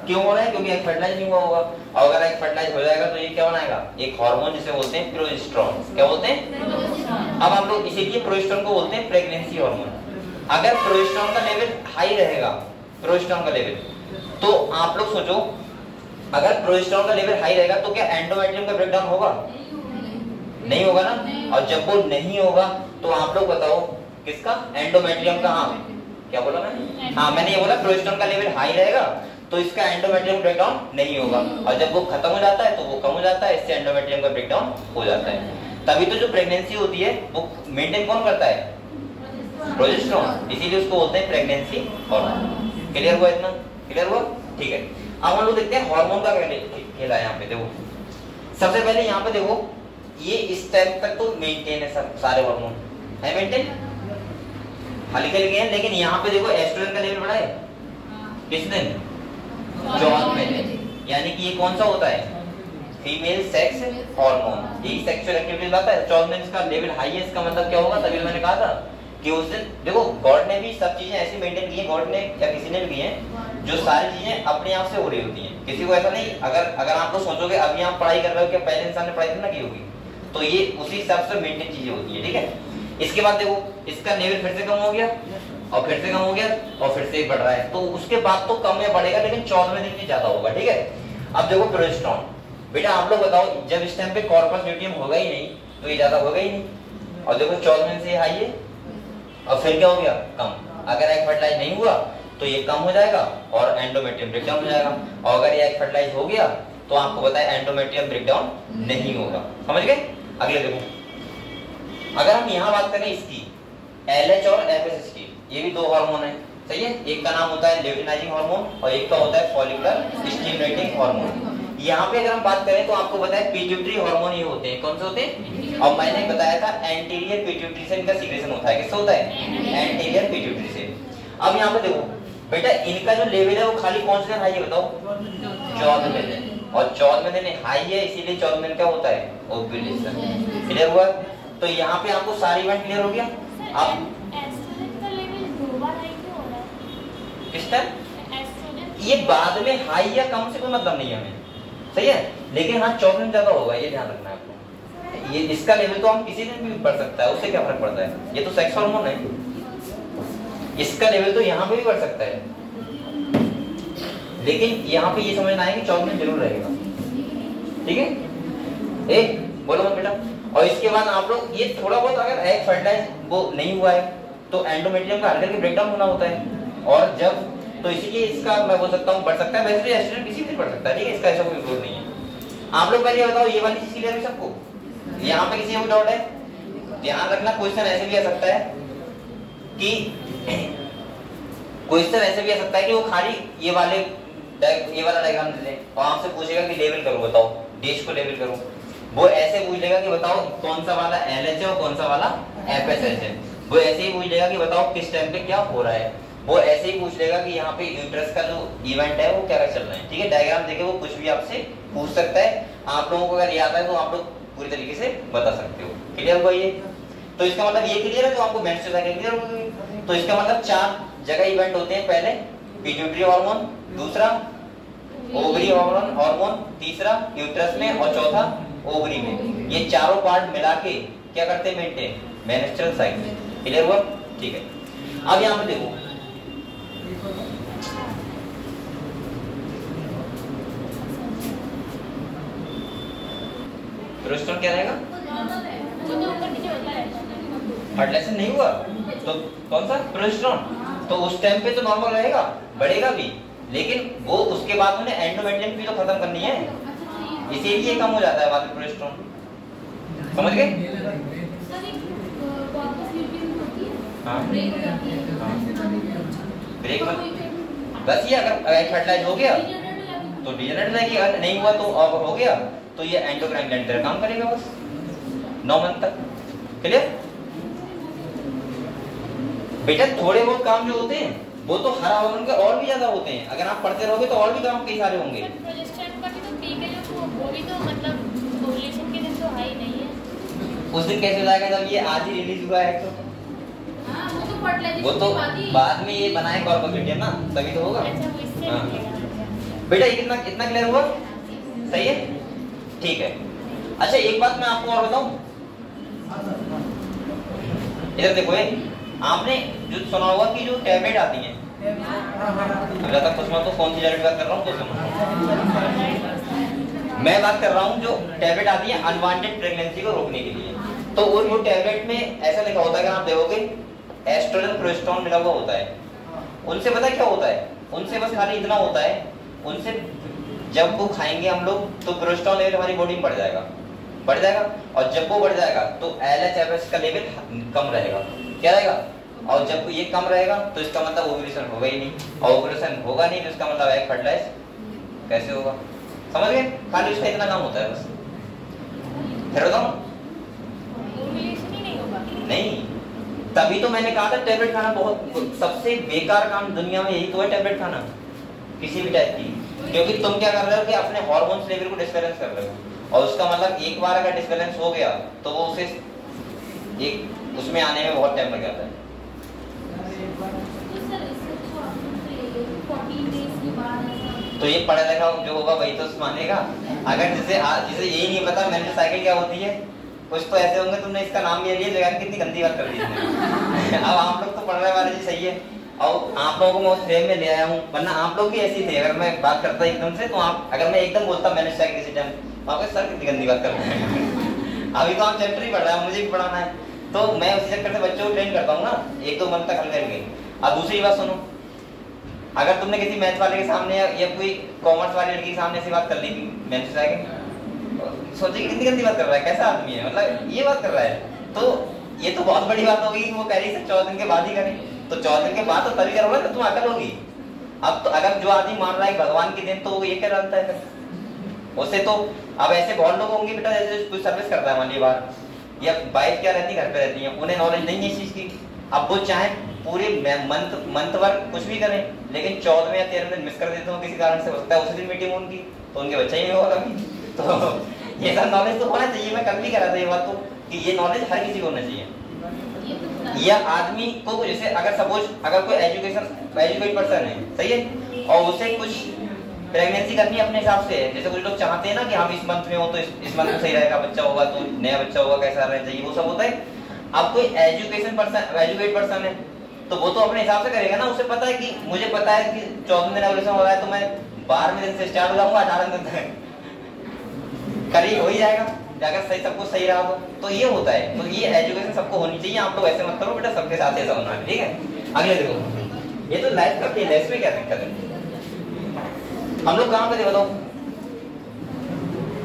क्यों हो रहा है? क्योंकि एग फर्टिलाइज नहीं हुआ होगा, और अगर एग फर्टिलाइज हो जाएगा तो ये क्या बनाएगा? एक हार्मोन जिसे बोलते हैं प्रोजेस्टेरोन। क्या बोलते हैं? अब हम लोग इसीलिए प्रोजेस्टेरोन को बोलते हैं प्रेगनेंसी हार्मोन। अगर प्रोजेस्टेरोन का लेवल हाई रहेगा, प्रोजेस्टेरोन का लेवल, तो आप लोग सोचो अगर प्रोजेस्टेरोन का लेवल हाई रहेगा तो क्या एंडोमेट्रियम का ब्रेकडाउन होगा? नहीं होगा ना। और जब वो नहीं होगा तो आप लोग बताओ किसका? एंडोमेट्रियम का। हाँ क्या बोला मैंने? हाँ मैंने ये बोला प्रोजेस्टेरोन का लेवल हाई रहेगा तो इसका एंडोमेट्रियम ब्रेकडाउन नहीं होगा, और जब वो खत्म हो जाता है तो वो कम हो जाता है, इससे एंडोमेट्रियम का ब्रेकडाउन हो जाता है। तभी तो जो प्रेगनेंसी होती है वो मेंटेन कौन करता है? प्रोजेस्टेरोन। इसीलिए उसको बोलते हैं प्रेगनेंसी हार्मोन। क्लियर हुआ? इतना क्लियर हुआ? ठीक है। अब हम लोग देखते हैं हार्मोन का खेल है। यहाँ पे देखो सबसे पहले यहाँ पे देखो ये इस टाइम तक तो मेंटेन है, सब सारे हार्मोन है मेंटेन, हल्के हल्के हैं। लेकिन यहाँ पे देखो एस्ट्रोजन का लेवल बढ़ा है। किस दिन? 14वें दिन। यानी कि ये कौन सा होता है? Female sex hormone. ये सेक्सुअल एक्टिविटी लाता है। 14 दिन इसका लेवल हाई है, इसका मतलब क्या होगा? तभी मैंने कहा था कि उस दिन देखो गॉड ने भी सब चीजें ऐसी मेंटेन की है, गॉड ने या किसी ने भी की है जो सारी चीजें अपने आप से हो रही होती हैं। किसी को ऐसा नहीं, अगर आप लोग सोचोगे अभी आप पढ़ाई कर रहे हो, क्या पहले इंसान ने पढ़ाई ना की होगी? तो ये उसी हिसाब से मेंटेन चीजें होती है। ठीक है। इसके बाद देखो इसका लेवल फिर से कम हो गया, और फिर से कम हो गया, और फिर से बढ़ रहा है। तो उसके बाद तो कम या बढ़ेगा, लेकिन 14वें दिन में ज्यादा होगा। ठीक है। अब देखो प्रोजेस्टेरोन, बेटा आप लोग बताओ जब इस टाइम पे कॉर्पस ल्यूटियम होगा ही नहीं तो ये ज्यादा होगा ही नहीं। और देखो 14वें से हाई है, और फिर क्या हो गया? कम। अगर एग फर्टिलाइज नहीं हुआ तो ये कम हो जाएगा और एंडोमेट्रियम ब्रेकडाउन हो जाएगा, और अगर ये एग फर्टिलाइज हो गया तो आपको बताया एंडोमेट्रियम ब्रेकडाउन नहीं होगा। समझ गए? अगले देखो, अगर हम यहाँ बात करें इसकी LH और FSH की, ये भी दो हार्मोन है। सही है। एक का नाम होता है ल्यूटिनाइजिंग हार्मोन और एक का होता है फॉलिकुलर स्टिमुलेटिंग हार्मोन। यहाँ पे अगर हम बात करें तो आपको बताया पिट्यूटरी हार्मोन ये होते हैं। कौन से होते हैं? और मैंने बताया था एंटीरियर पिट्यूटरी से इनका सीक्रेशन होता है। किससे होता है? एंटीरियर पिट्यूटरी से। अब यहाँ पे देखो बेटा इनका जो लेवल है वो खाली कौन से दिन हाई है बताओ? 14वें दिन। और 14वें दिन हाई है, इसीलिए 14वें दिन क्या होता है? ओव्यूलेशन। क्लियर हुआ? तो यहाँ पे आपको सारी बात क्लियर हो गया। आप किस टाइम? ये बाद में हाई या कम से कोई मतलब नहीं है हमें। सही है। लेकिन हाँ 14 दिन ज्यादा होगा, ये ध्यान रखना है आपको। ये इसका लेवल तो हम किसी दिन भी बढ़ सकता है, उससे क्या फर्क पड़ता है? ये तो सेक्स हार्मोन है, इसका लेवल तो यहाँ पे भी बढ़ सकता है। लेकिन यहाँ पे ये समझना है कि 14 दिन जरूर रहेगा। ठीक है। बोलो मत बेटा। और इसके बाद आप लोग ये थोड़ा बहुत अगर एग फर्टिलाइज वो नहीं हुआ है तो एंडोमेट्रियम का हल्का ब्रेकडाउन होना होता है, और जब तो इसीलिए इसका मैं बोल सकता हूँ बढ़ सकता है। वैसे तो एस्ट्रोजन किसी भी बढ़ सकता है। ठीक है। इसका ऐसा कोई विरोध नहीं है। आप लोग पहले बताओ ये वाली चीज क्लियर है सबको? यहाँ पे किसी को डाउट है? ध्यान रखना क्वेश्चन ऐसे भी आ सकता है कि क्वेश्चन ऐसे भी आ सकता है कि वो खाली ये वाला डायग्राम दे दे और आपसे पूछेगा कि लेवल करो, बताओ डैश को लेवल करो। वो ऐसे पूछ लेगा कि बताओ कौन सा वाला LH है और कौन सा वाला FSH है। वो ऐसे ही पूछ लेगा कि बताओ किस टाइम पे क्या हो रहा है। वो ऐसे ही पूछ लेगा कि यहाँ पे यूट्रस का जो इवेंट है वो क्या चल रहा है। ठीक है, डायग्राम देके वो कुछ भी आपसे पूछ सकता है। आप लोगों को अगर ये आता है तो आप लोग पूरी तरीके से बता सकते हो। क्लियर हुआ ये? तो इसका मतलब ये क्लियर है, जो आपको मेंस्ट्रुअल साइकिल क्लियर हो गई। तो इसका मतलब 4 जगह इवेंट होते हैं। पहले पिट्यूटरी हार्मोन, दूसरा ओवरी हार्मोन, तीसरा यूट्रस में और चौथा ओवरी में। ये चारों पार्ट मिला के क्या करते हैं? Maintain menstrual cycle. क्लियर हुआ? ठीक है, अब यहाँ पे देखो प्रोजेस्टेरोन क्या रहेगा? फर्टिलाइजेशन नहीं हुआ तो कौन सा? प्रोजेस्टेरोन। तो उस टाइम पे तो नॉर्मल रहेगा, बढ़ेगा भी, लेकिन वो उसके बाद उन्हें एंडोमेट्रियम भी तो खत्म करनी है, इसीलिए कम हो जाता है बाद में प्रोजेस्टेरोन। समझ गए? हाँ ब्रेक मत बस। ये अगर फर्टिलाइज हो गया तो डिजेनरेट रहेगी, अगर नहीं हुआ तो हो गया तो ये एंडोक्राइन ग्लैंड तेरा काम करेगा बस 9 मंथ तक। क्लियर? बेटा थोड़े बहुत काम जो होते हैं वो तो हर हार्मोन के और भी ज्यादा होते हैं। अगर आप पढ़ते रहोगे तो और भी काम कई सारे होंगे। प्रोजेस्टेरोन का भी तो पीक है जो वो भी तो मतलब ओव्यूलेशन के दिन तो हाई नहीं है। उस दिन कैसे हो जाएगा जब ये आज ही रिलीज हुआ है? तो हां वो तो फर्टिलाइजेशन वो तो बाद में ये बनाए कॉर्पोरेटिव ना, तभी तो होगा। अच्छा वो इससे हाँ। बेटा ये इतना क्लियर हुआ? सही है, ठीक है। अच्छा एक बात मैं आपको और बताऊं, इधर देखो, आपने जो सुना होगा कि जो टैबलेट आती हैं, अगर तक कुछ तो कौन सी टैबलेट बात कर रहा हूँ तो मैं बात कर रहा हूँ जो टैबलेट आती है अनवांटेड प्रेगनेंसी को रोकने के लिए। तो वो टैबलेट में ऐसा लिखा होता है कि आप देखोगे एस्ट्रोजन प्रोजेस्टेरोन मिला हुआ होता है। उनसे पता क्या होता है? उनसे बस खाली इतना होता है, उनसे जब वो खाएंगे हम लोग तो प्रोजेस्टेरोन लेवल हमारी बॉडी में बढ़ जाएगा, और जब वो बढ़ जाएगा तो LH-FS का लेवल कम रहेगा। क्या रहेगा? और जब ये कम रहेगा तो इसका मतलब ओव्यूलेशन होगा ही नहीं, और ओव्यूलेशन होगा नहीं तो इसका मतलब एग फर्टिलाइज कैसे होगा? समझ गए? खाली उसका इतना काम होता है बस। फिर बताऊं? ओव्यूलेशन ही नहीं होगा। नहीं, तभी तो मैंने कहा था टैबलेट खाना बहुत सबसे बेकार काम दुनिया में यही तो है, टैबलेट खाना किसी भी टाइप की। क्योंकि तुम क्या कर रहे हो कि अपने हार्मोन्स लेवल को डिसबैलेंस कर रहे हो, और उसका मतलब एक बार अगर डिसबैलेंस हो गया तो वो उसे एक उसमें आने में बहुत टाइम लग जाता है। तो ये पढ़ा लिखा जो होगा वही तो मानेगा। अगर जिसे यही नहीं पता मेंस्ट्रुअल साइकिल क्या होती है, कुछ तो ऐसे होंगे तुमने इसका नाम ले लिया, जगह कितनी गंदी बात कर दी इसने। अब आप लोग तो पढ़ने वाले जी सही है, और आप लोगों को मैं उस फ्रेम में ले आया हूँ, वरना आप लोग भी ऐसे थे। अगर मैं बात करता एकदम से तो आप, अगर मैं एकदम बोलता मेंस्ट्रुअल साइकिल किसी टाइम, आपके सर कितनी गंदी बात कर रहे हैं। अभी तो आप चैप्टर ही पढ़ रहे हैं, मुझे भी पढ़ाना है, तो मैं उसी चक्कर से बच्चों को ट्रेन करता हूँ ना 1-2 मंथ तक हल करके। अब दूसरी बात सुनो, अगर तुमने किसी मैथ वाले के सामने या कोई कॉमर्स वाली लड़की के सामने ऐसी बात कर ली थी मेंस्ट्रुअल साइकिल, सोचिए कितनी गंदी बात कर रहा है, कैसा आदमी है, मतलब ये बात कर रहा है, तो ये तो बहुत बड़ी बात होगी कि वो कह रही है 14 दिन के बाद ही करें। तो 14 दिन के बाद तो तभी करोगे तो तुम अकल होगी। अब तो अगर जो आदमी मान रहा है भगवान के दिन, तो वो ये क्या जानता है फिर उससे? तो अब ऐसे बहुत लोग होंगे बेटा, जैसे कोई सर्विस करता है मान ली बार, या वाइफ क्या रहती है घर पे रहती है, उन्हें नॉलेज नहीं है इस चीज की। अब वो चाहे पूरे मंथ वर्क कुछ भी करें, लेकिन 14वें या 13वें दिन मिस कर देते हो किसी कारण से, हो सकता है उसी दिन मीटिंग उनकी, तो उनके बच्चा ही नहीं होगा कभी। तो ये सब नॉलेज तो होना चाहिए। मैं कल भी कह रहा था ये बात, तो कि ये नॉलेज हर किसी को होना चाहिए। या आदमी को जैसे अगर सपोज अगर कोई एजुकेट पर्सन है, सही है, और उसे कुछ प्रेगनेंसी करनी अपने हिसाब से है, जैसे कुछ लोग चाहते हैं ना कि हम इस मंथ में हो तो इस मंथ में सही रहेगा, बच्चा होगा तो नया बच्चा होगा, कैसा रहना चाहिए, वो सब होता है। अब कोई एजुकेट पर्सन है तो वो तो अपने हिसाब से करेगा ना, उसे पता है कि मुझे पता है कि 14 दिन एवोल्यूशन हो रहा है तो मैं 12वें दिन से स्टार्ट हो जाऊंगा, 18 दिन तक करीब हो ही जाएगा अगर सही सब कुछ सही रहा तो ये होता है। तो ये एजुकेशन सबको होनी चाहिए। आप लोग ऐसे मत करो बेटा, सबके साथ ऐसा होना है, ठीक है। अगले देखो, ये तो लाइफ का खेल है, इसमें क्या दिक्कत है? हम लोग कहाँ पे थे बताओ,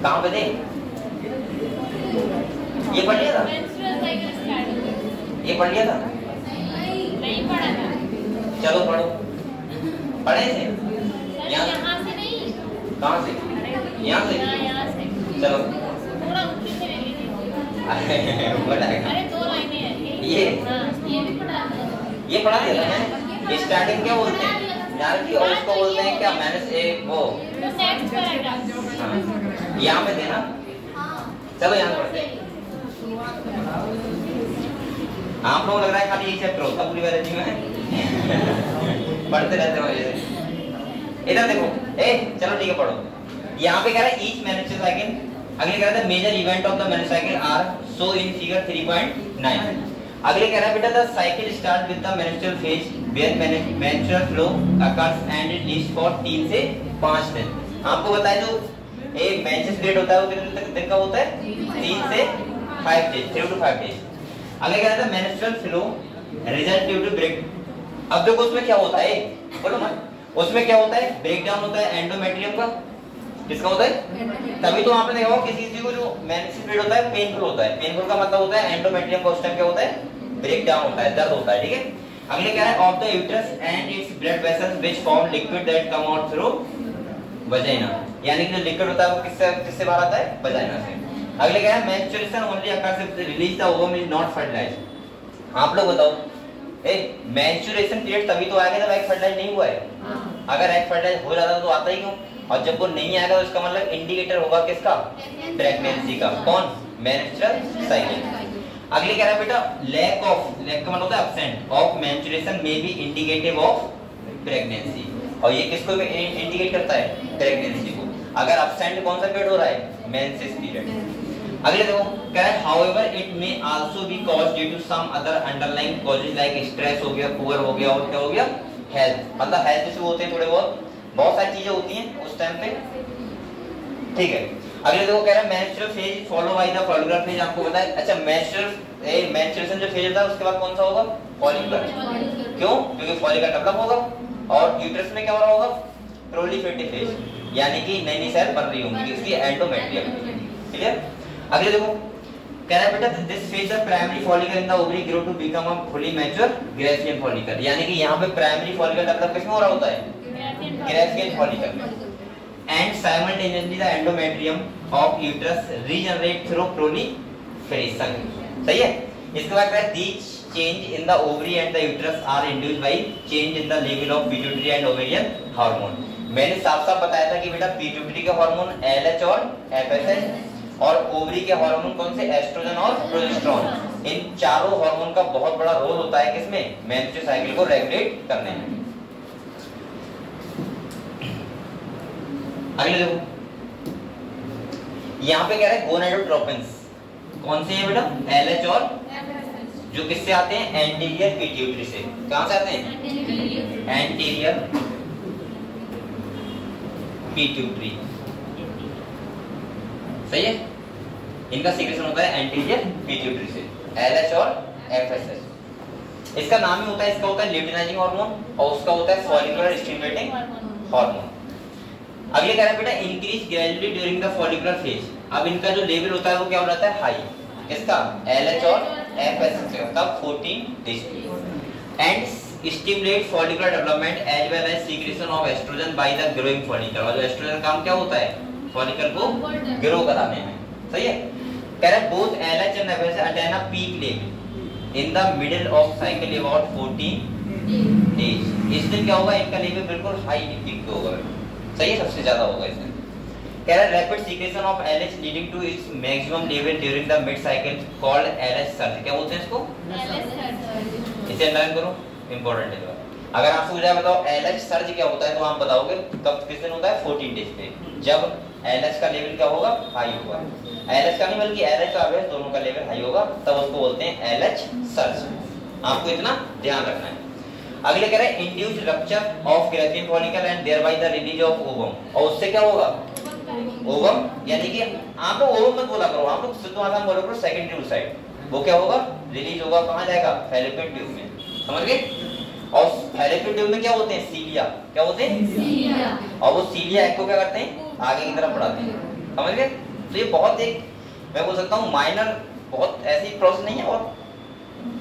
कहाँ पे थे? ये पढ़ लिया था, ये पढ़ लिया था, नहीं पढ़ा था। चलो पढ़ो, पढ़े थे यहाँ से नहीं, कहाँ से? यहाँ से, चलो थोड़ा ऊपर से ले लीजिए। अरे 2 लाइनें हैं ये हाँ, ये भी पढ़ा था। ये पढ़ा दिया था मैंने, स्टार्टिंग क्या बोलते हैं यार कि, और उसको बोलते हैं क्या, -1 वो यहाँ पे देना। चलो यहाँ पढ़ते हैं। आप लोग लग रहा है खाली यही चैप्टर होता पूरी बायोलॉजी में पढ़ते रहते हो ये। इधर देखो, चलो ठीक है पढ़ो। यहाँ पे कह रहा है ईच मेंस्ट्रुअल साइकिल, अगले कह रहा है major event of the menstrual cycle are so in figure 3.9। अगले कह रहा है बेटा the cycle start with the menstrual phase where menstrual flow occurs and it leads for 3 से 5 दिन। आपको बताया जो एक मेंस्ट्रुअल पीरियड होता है वो कितने दिन का होता है, 3 से 5 डेज, 3 to 5 डेज। अगले कह रहा है menstrual flow result due to break. अब देखो उसमें क्या होता है, बोलो ना, उसमें क्या होता है, ब्रेक डाउन होता है एंडोमेट्रियम का। किसका होता है, तभी तो आपने देखा होगा किसी को जो मेंस्ट्रुअल पीरियड होता है पेनफुल होता है। पेनफुल का मतलब होता है एंडोमेट्रियम का उस टाइम क्या होता है, ब्रेक डाउन होता है, दर्द होता है, ठीक है। अगले कह रहा है of the uterus and its blood vessels which form liquid that come out through vagina, यानी कि जो लिक्विड होता है वो किससे बाहर आता है, वजाइना से। अगले कह रहा है menstruation only occurs if the release the ovum is not fertilised. आप लोग बताओ, मेंस्ट्रुएशन पीरियड तभी तो आएगा जब एग फर्टिलाइज नहीं हुआ है। अगर एग फर्टिलाइज हो जाता तो आता ही क्यों, और जब वो नहीं आएगा तो इसका मतलब इंडिकेटर होगा किसका, प्रेगनेंसी का। कौन, मेंस्ट्रुअल साइकिल। अगले कह रहा है बेटा लैक का मतलब होता है absent of menstruation may be indicative of pregnancy, और ये किसको इंडिकेट करता है, प्रेगनेंसी को। अगर एब्सेंट कौन सा पीरियड हो रहा है, मेंसेस पीरियड। अगले देखो कह रहा है however it may also be caused due to some other underlying causes like stress हो गया, पुअर हो गया, और क्या हो गया, हेल्थ, मतलब हेल्थ इशू होते हैं थोड़े बहुत सारी चीजें होती हैं उस टाइम पे, ठीक है। अगले देखो कह रहा है menstrual phase follow by the follicular phase. आपको पता है, अच्छा मेंस्ट्रुएशन जो फेज होता है उसके बाद कौन सा होगा, फॉलिकुलर। क्यों, क्योंकि फॉलिकल डेवलप होगा और यूट्रस में क्या हो रहा होगा, प्रोलिफेरेटिव फेज, यानी कि नई नई सेल बन रही होंगी, इसकी एंडोमेट्रियम, क्लियर। अगले देखो कह रहा है बेटा this phase the primary follicle in the ovary grow to become a fully mature Graafian follicle, यानी कि यहाँ पे प्राइमरी फॉलिकल डेवलप किसमें हो रहा होता है, ग्रेसियन फॉलिकल में। And simultaneously the endometrium of uterus regenerate through proliferation, सही है। इसके बाद कह रहा है these change in the ovary and the uterus are induced by change in the level of pituitary and ovarian hormone. मैंने साफ साफ बताया था कि बेटा पिट्यूटरी के हार्मोन LH और FSH, और ओवरी के हार्मोन कौन से, एस्ट्रोजन और प्रोजेस्टेरोन। इन चारों हार्मोन का बहुत बड़ा रोल होता है किसमें, मेंस्ट्रुअल साइकिल को रेगुलेट करने में। अगले देखो यहाँ पे कह रहा है गोनाडोट्रोपिन्स, कौन से हैं बेटा, LH और जो किससे आते हैं, एंटीरियर पिट्यूटरी से। कहां से आते हैं, एंटीरियर पिट्यूटरी, सही है। इनका सीक्रेशन होता है एंटीरियर पिट्यूटरी से, LH और FSH। इसका नाम ही होता है, इसका होता है ल्यूटिनाइजिंग हार्मोन और उसका होता है फॉलिकुलर स्टिमुलेटिंग हार्मोन। अगले कह रहा है बेटा increase gradually during the follicular phase. अब इनका जो लेवल होता है वो क्या हो जाता है, हाई, किसका, LH और FSH का 14 days and stimulate follicular development as well as secretion of oestrogen by the growing follicle. और जो एस्ट्रोजन काम क्या होता है, फॉलिकल को ग्रो कराने में, सही है। कह रहा है both LH and FSH attain a peak level in the middle of cycle about 14 days. इस दिन क्या होगा, इनका लेवल बिल्कुल हाई पीक पे होगा, सही है, सबसे ज्यादा होगा इसमें। कह रहा है rapid secretion of LH leading to its maximum level during the mid cycle called LH surge. क्या बोलते हैं इसको, LH सर्ज। इसे अंडरलाइन करो, इंपॉर्टेंट है। अगर आपसे पूछा बताओ LH सर्ज क्या होता है तो आप बताओगे कब, किस दिन होता है, 14 डेज पे, जब LH का लेवल क्या होगा, हाई होगा। LH का नहीं बल्कि LH का AVH दोनों का लेवल हाई होगा, तब उसको बोलते हैं LH सर्ज। आपको इतना ध्यान रखना है। अगले कह रहे हैं induced rupture of Grecian follicle and thereby the release of ovum, और उससे क्या होगा, ओवम, यानी कि आप लोग ओवम मत बोला करो, आप लोग शुद्ध भाषा में बोलो करो सेकेंडरी ओसाइट, वो क्या होगा, रिलीज होगा, कहां जाएगा, फैलोपियन ट्यूब में, समझ गए। और फैलोपियन ट्यूब में क्या होते हैं, सीलिया, क्या होते हैं, सीलिया, और वो सीलिया एग को क्या करते हैं, आगे की तरफ बढ़ाते हैं, समझ गए। तो ये बहुत एक, मैं बोल सकता हूँ माइनर, बहुत ऐसी प्रोसेस नहीं है, और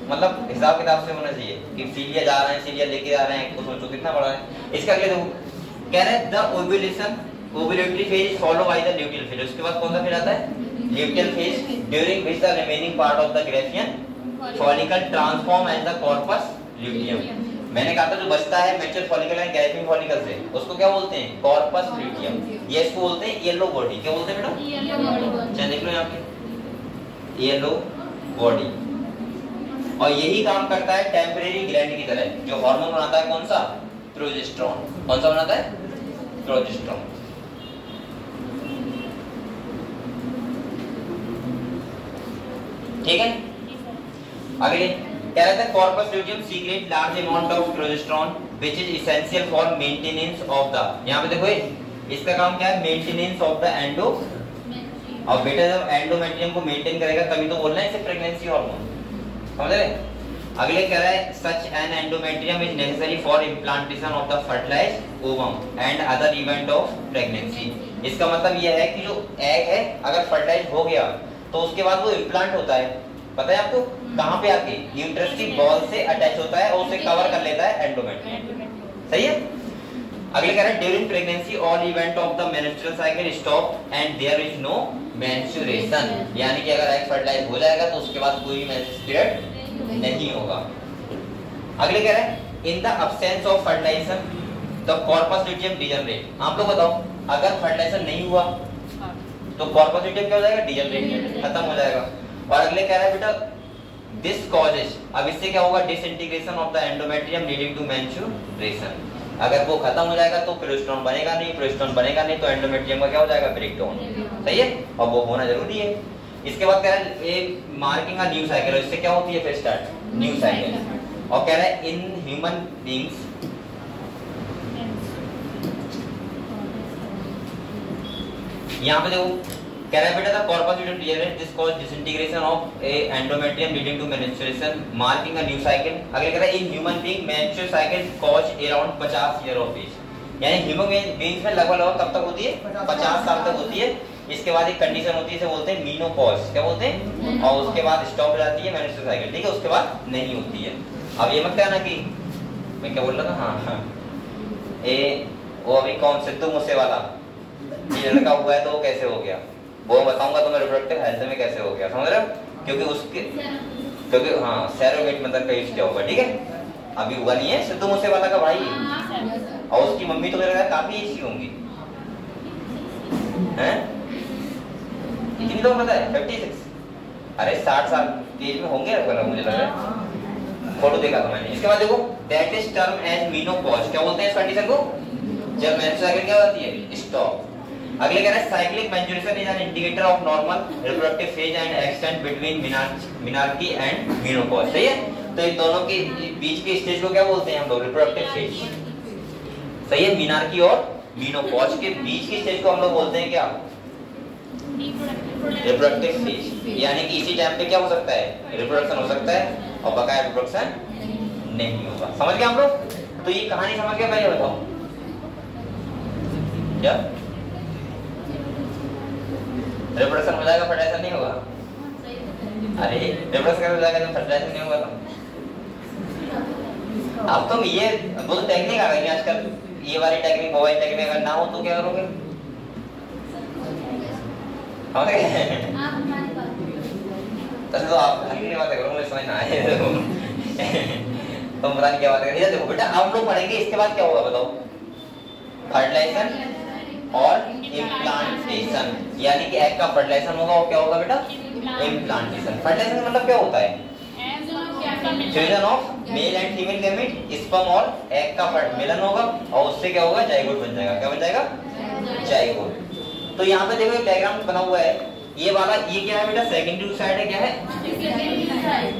मतलब हिसाब किताब से होना चाहिए कि सीलिया जा रहे हैं, सीलिया लेके आ रहे हैं, तो सोचो कितना बड़ा है। इसका अगले देखो कह रहे हैं the ovulation ovulatory phase follow by the luteal phase. उसके बाद कौन सा फेज आता है, luteal phase, during which the remaining part of the Graafian follicle transform as the corpus luteum. मैंने कहा था जो बचता है mature follicle and Graafian follicle से, उसको क्या बोलते हैं? Corpus luteum. ये इसको बोलते हैं येलो बॉडी। क्या बोलते हैं बेटा? Yellow body. चल देख लो यहाँ पे येलो बॉडी। और यही काम करता है टेम्परेरी ग्लैंड की तरह। जो हार्मोन बनाता है कौन सा? प्रोजेस्टेरोन। कौन सा बनाता है? प्रोजेस्टेरोन। ठीक है, अगले कह रहा था corpus luteum secret large amount of progesterone which is essential for maintenance of the, यहाँ पे देखो इसका काम क्या है? Maintenance of the endo. और बेटा जब एंडोमेट्रियम को मेंटेन करेगा तभी तो बोल रहे हैं इसे प्रेगनेंसी हार्मोन। समझ रहे? अगले कह रहा है such an endometrium is necessary for implantation of the fertilised ovum and other event of pregnancy. इसका मतलब यह है कि जो एग है अगर फर्टिलाइज हो गया तो उसके बाद वो इम्प्लांट होता है। पता है आपको कहाँ पे? आके यूट्रस की बॉल से अटैच होता है और उसे कवर कर लेता है एंडोमेट्रियम। सही है। अगले कह रहे हैं during pregnancy all event of the menstrual cycle stop and there is no menstruation. यानी कि अगर एग फर्टिलाइज हो जाएगा तो उसके बाद कोई मेंस्ट्रुअल पीरियड नहीं होगा। अगले कह रहे हैं in the absence of fertilisation the corpus luteum degenerate. आप लोग बताओ अगर फर्टिलाइजेशन नहीं हुआ तो कॉर्पस ल्यूटियम क्या हो जाएगा? डिजनरेट, खत्म हो जाएगा। और अगले कह रहा है बेटा दिस कॉजेज, अब इससे क्या होगा? Disintegration of the endometrium leading to menstruation. अगर वो खत्म हो जाएगा तो प्रोजेस्टेरोन बनेगा नहीं, प्रोजेस्टेरोन बनेगा नहीं तो एंडोमेट्रियम का क्या हो जाएगा? ब्रेकडाउन। सही है, और वो होना जरूरी है। इसके बाद कह रहा है ये मार्किंग अ न्यू साइकिल, इससे क्या होती है? फिर स्टार्ट न्यू साइकिल। और कह रहा है इन ह्यूमन बीइंग्स यहाँ पे देखो कह रहा है बेटा the corpus luteum degenerate this cause disintegration of a endometrium leading to menstruation marking a new cycle. अगले कह रहा है in human being menstrual cycle cause around 50 year of age. यानी ह्यूमन बीइंग्स में लगभग कब तक होती है? 50 साल तक होती है। इसके बाद एक कंडीशन होती है इसे बोलते हैं मेनोपॉज। क्या बोलते हैं? और उसके बाद स्टॉप हो जाती है मेंस्ट्रुअल साइकिल। ठीक है, उसके बाद नहीं होती है। अब ये मत कहना कि मैं क्या बोल रहा था। हाँ ए वो अभी कौन सिद्धू मूसेवाला ये लड़का हुआ है तो वो कैसे हो गया वो बताऊंगा तुम्हें रिप्रोडक्टिव हेल्थ में कैसे हो गया। समझ रहे हो? क्योंकि हाँ सैरोगेट मेथड का यूज किया होगा। ठीक है, अभी हुआ नहीं है, सिद्धू मूसेवाला का भाई है। और उसकी मम्मी तो मेरे ख्याल काफी एज की होंगी, हैं? इतनी तो पता है 56। अरे 60 साल की एज में होंगे मुझे लग रहा है, फोटो देखा था मैंने। इसके बाद देखो that is term as menopause. क्या बोलते हैं इस कंडीशन को? जब मेंस्ट्रुअल साइकिल क्या होती है? स्टॉप। अगले कह रहा है cyclic menstruation is an indicator of normal reproductive phase and extend between menarche and menopause. सही है, तो इन दोनों के बीच के स्टेज को क्या बोलते हैं हम लोग? Reproductive phase. सही है, मेनार्की और मेनोपॉज के बीच के स्टेज को हम लोग बोलते हैं क्या? Reproductive phase. यानी कि इसी टाइम पे क्या हो सकता है? रिप्रोडक्शन हो सकता है और बकाया रिप्रोडक्शन नहीं होगा। समझ गए हम लोग? तो ये कहानी समझ गए? मैं ये बताऊं क्या रिप्रोडक्शन हो जाएगा फर्टिलाइजेशन नहीं होगा? अरे रिप्रोडक्शन हो जाएगा जब फर्टिलाइजेशन नहीं होगा तो अब तुम ये बहुत टेक्निक आ गई है आजकल, ये वाली टेक्निक वो वाली टेक्निक अगर ना हो तो क्या करोगे? तो आप हल्की बात करो, मुझे समझ ना आए तुम पता नहीं क्या बात कर रही है। देखो बेटा हम लोग पढ़ेंगे इसके बाद क्या होगा बताओ? फर्टिलाइजेशन और इम्प्लांटेशन। यानी कि एग का फर्टिलाइजेशन होगा और क्या होगा बेटा? इम्प्लांटेशन। फर्टिलाइजेशन मतलब क्या होता है? Fusion of male and female gamete, sperm और एग का मिलन होगा और उससे क्या होगा? जाइगोट बन जाएगा। क्या बन जाएगा? जाइगोट। तो यहाँ पे देखो एक डायग्राम बना हुआ है, ये वाला ये क्या है बेटा? सेकेंडरी साइड है। क्या है?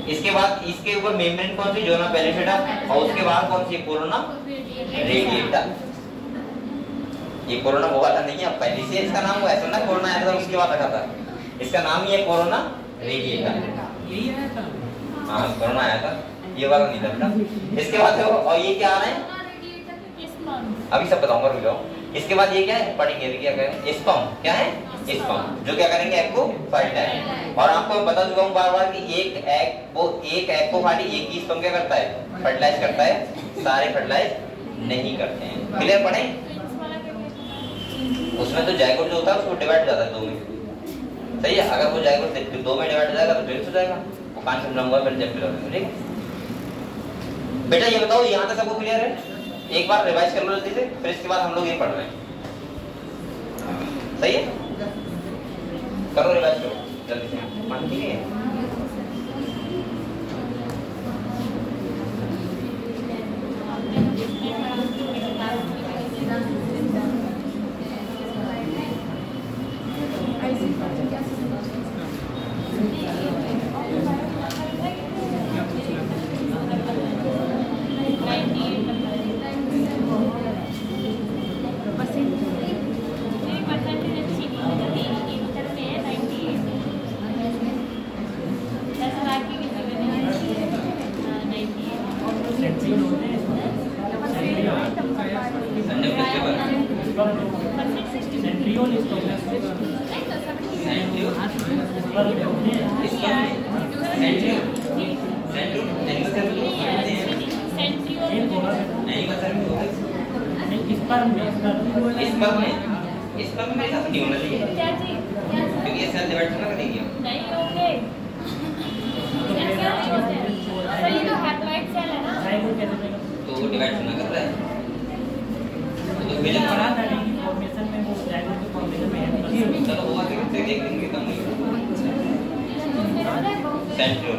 इसके बाद इसके ऊपर मेम्ब्रेन कौन सी? जोना पेलिफेटा। और उसके बाद कौन सी? Corona radiata. ये कोरोना वो वाला नहीं है, पहले से इसका नाम हुआ है सुनना, कोरोना आया था उसके बाद रखा था, इसका नाम ही है कोरोना रेडिएटा। हाँ कोरोना आया था, ये वाला नहीं था बेटा। इसके बाद देखो और ये क्या आ रहा है? अभी सब बताऊंगा, रुक जाओ। इसके बाद ये क्या है? पढ़ेंगे अभी क्या करें? स्पर्म। क्या है? स्पर्म, जो क्या करेंगे? एग को फर्टिलाइज। और आपको मैं बता चुका हूँ बार बार कि एक एग को खाली एक ही स्पर्म क्या करता है? फर्टिलाइज करता है, सारे फर्टिलाइज नहीं करते हैं। क्लियर? पढ़ें उसमें तो जाइगोट जो होता है उसको डिवाइड हो जाता है दो में। सही है, अगर वो जाइगोट दो में डिवाइड हो जाएगा तो ट्विंस हो जाएगा। वो कॉन्सेप्ट नंबर पर चैप्टर होगा। ठीक है, बेटा ये बताओ यहाँ तक सबको क्लियर है? एक बार रिवाइज कर लो जल्दी से, फिर इसके बाद हम लोग ये पढ़ रहे हैं। सही है, करो रिवाइज करो जल्दी से। मान ठीक है, इसमें मेरे साथ नहीं होना चाहिए क्योंकि ये सेल डिवाइड करना करेंगे नहीं होंगे। ये तो हैप्लॉइड सेल है ना, तो वो डिवाइड करना कर रहा है तो विजन बना था फॉर्मेशन में वो जाइगोट के फॉर्मेशन में है। चलो होगा देख लेंगे कम सेंट्रियोल,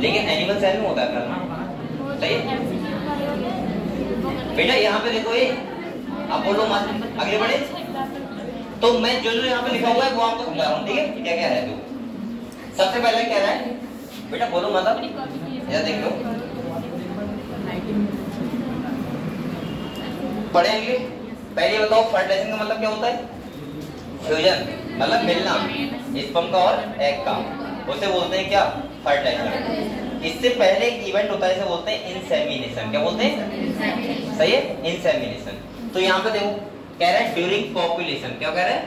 लेकिन एनिमल सेल में होता है करना। सही है बेटा, यहाँ पे देखो ये अपोलो मत आगे बढ़े तो मैं जो जो यहाँ पे लिखा हुआ है वो आपको समझा रहा हूँ, ठीक है क्या क्या है। तो सबसे पहले क्या है बेटा, बोलो मतलब इधर देख लो, पढ़ेंगे। पहले बताओ फर्टिलाइजेशन का मतलब क्या होता है? फ्यूजन मतलब मिलना स्पर्म का और एग का, उसे बोलते हैं क्या? फर्टिलाइजेशन। इससे पहले एक इवेंट होता है, इसे बोलते हैं इंसेमिनेशन। क्या बोलते हैं? सही है, इंसेमिनेशन। तो यहाँ पे देखो कह रहा है ड्यूरिंग पॉपुलेशन, क्या कह रहा है?